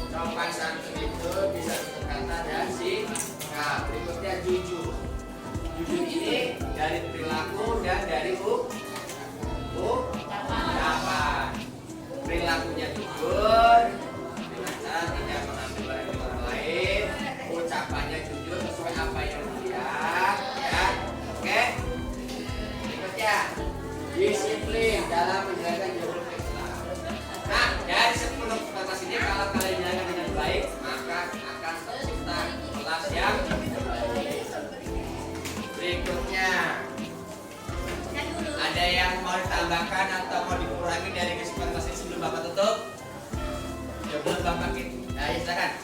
Sopan santun itu bisa tutur kata dan sikap. Berikutnya jujur. Jujur ini dari perilaku dan dari ucapan. Perilakunya jujur, dengan cara tidak mengambil barang milik orang lain. Ucapannya jujur sesuai apa yang dilihat, ya. Oke. Berikutnya disiplin dalam menjalankan jalur Islam. Nah, dari 10 batas ini kalau kalian jalankan dengan baik, maka akan tercipta kelas yang baik. Berikutnya, ada yang mau ditambahkan atau mau dikurangi dari kesempatan ini sebelum Bapak tutup? Sebelum Bapak kita, ya silakan.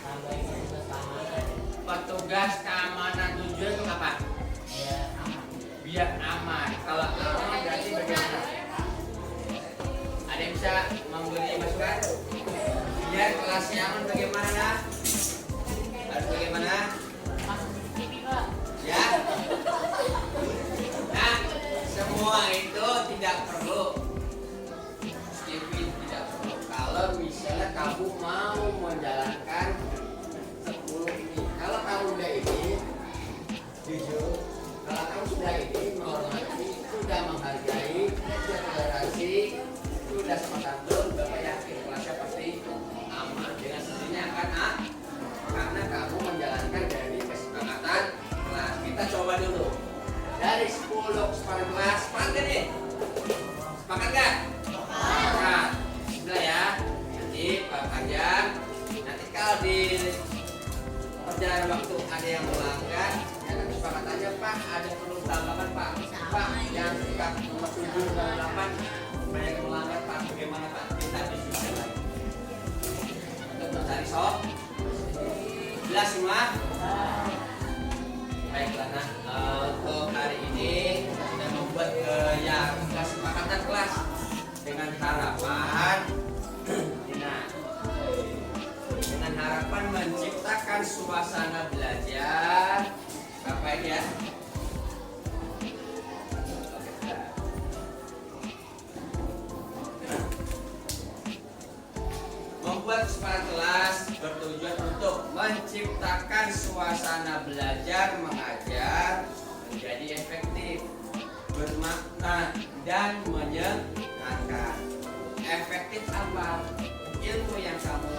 Petugas keamanan tujuan itu apa? Biar aman. Kalau aman berarti bagaimana? Ada yang bisa memberi masukan? Biar kelasnya aman bagaimana? Harus bagaimana? Ya. Nah, semua itu tidak perlu. Stevie tidak perlu. Kalau misalnya kamu mau menjalankan 10 ini, kalau kamu udah ini jujur, kalau kamu sudah ini menghormati, sudah menghargai, sudah toleransi, sudah sama santun, Bapak yakin kelasnya pasti aman. Dengan sendirinya akan karena kamu menjalankan dari kesepakatan kelas. Kita coba dulu. Dari 10 kesepakatan kelas, sepakat gak nih? Sepakat gak? Sepakat. Bismillah ya. Nanti Pak Panjang, nanti kalau di perjalanan waktu ada yang melanggar, ya kan kesepakatannya Pak, ada perlu tambahan Pak. Pak, yang sikap nomor 7 dan 8 banyak yang melanggar Pak, bagaimana Pak? Kita diskusi lagi. Untuk mencari soal, jelas semua? Baiklah, nah untuk hari ini kita sudah membuat yang kesepakatan kelas dengan harapan dengan harapan menciptakan suasana belajar apa ini ya? Membuat kesepakatan kelas bertujuan untuk menciptakan suasana belajar mengajar menjadi efektif, bermakna dan menyenangkan. Efektif apa? Ilmu yang kamu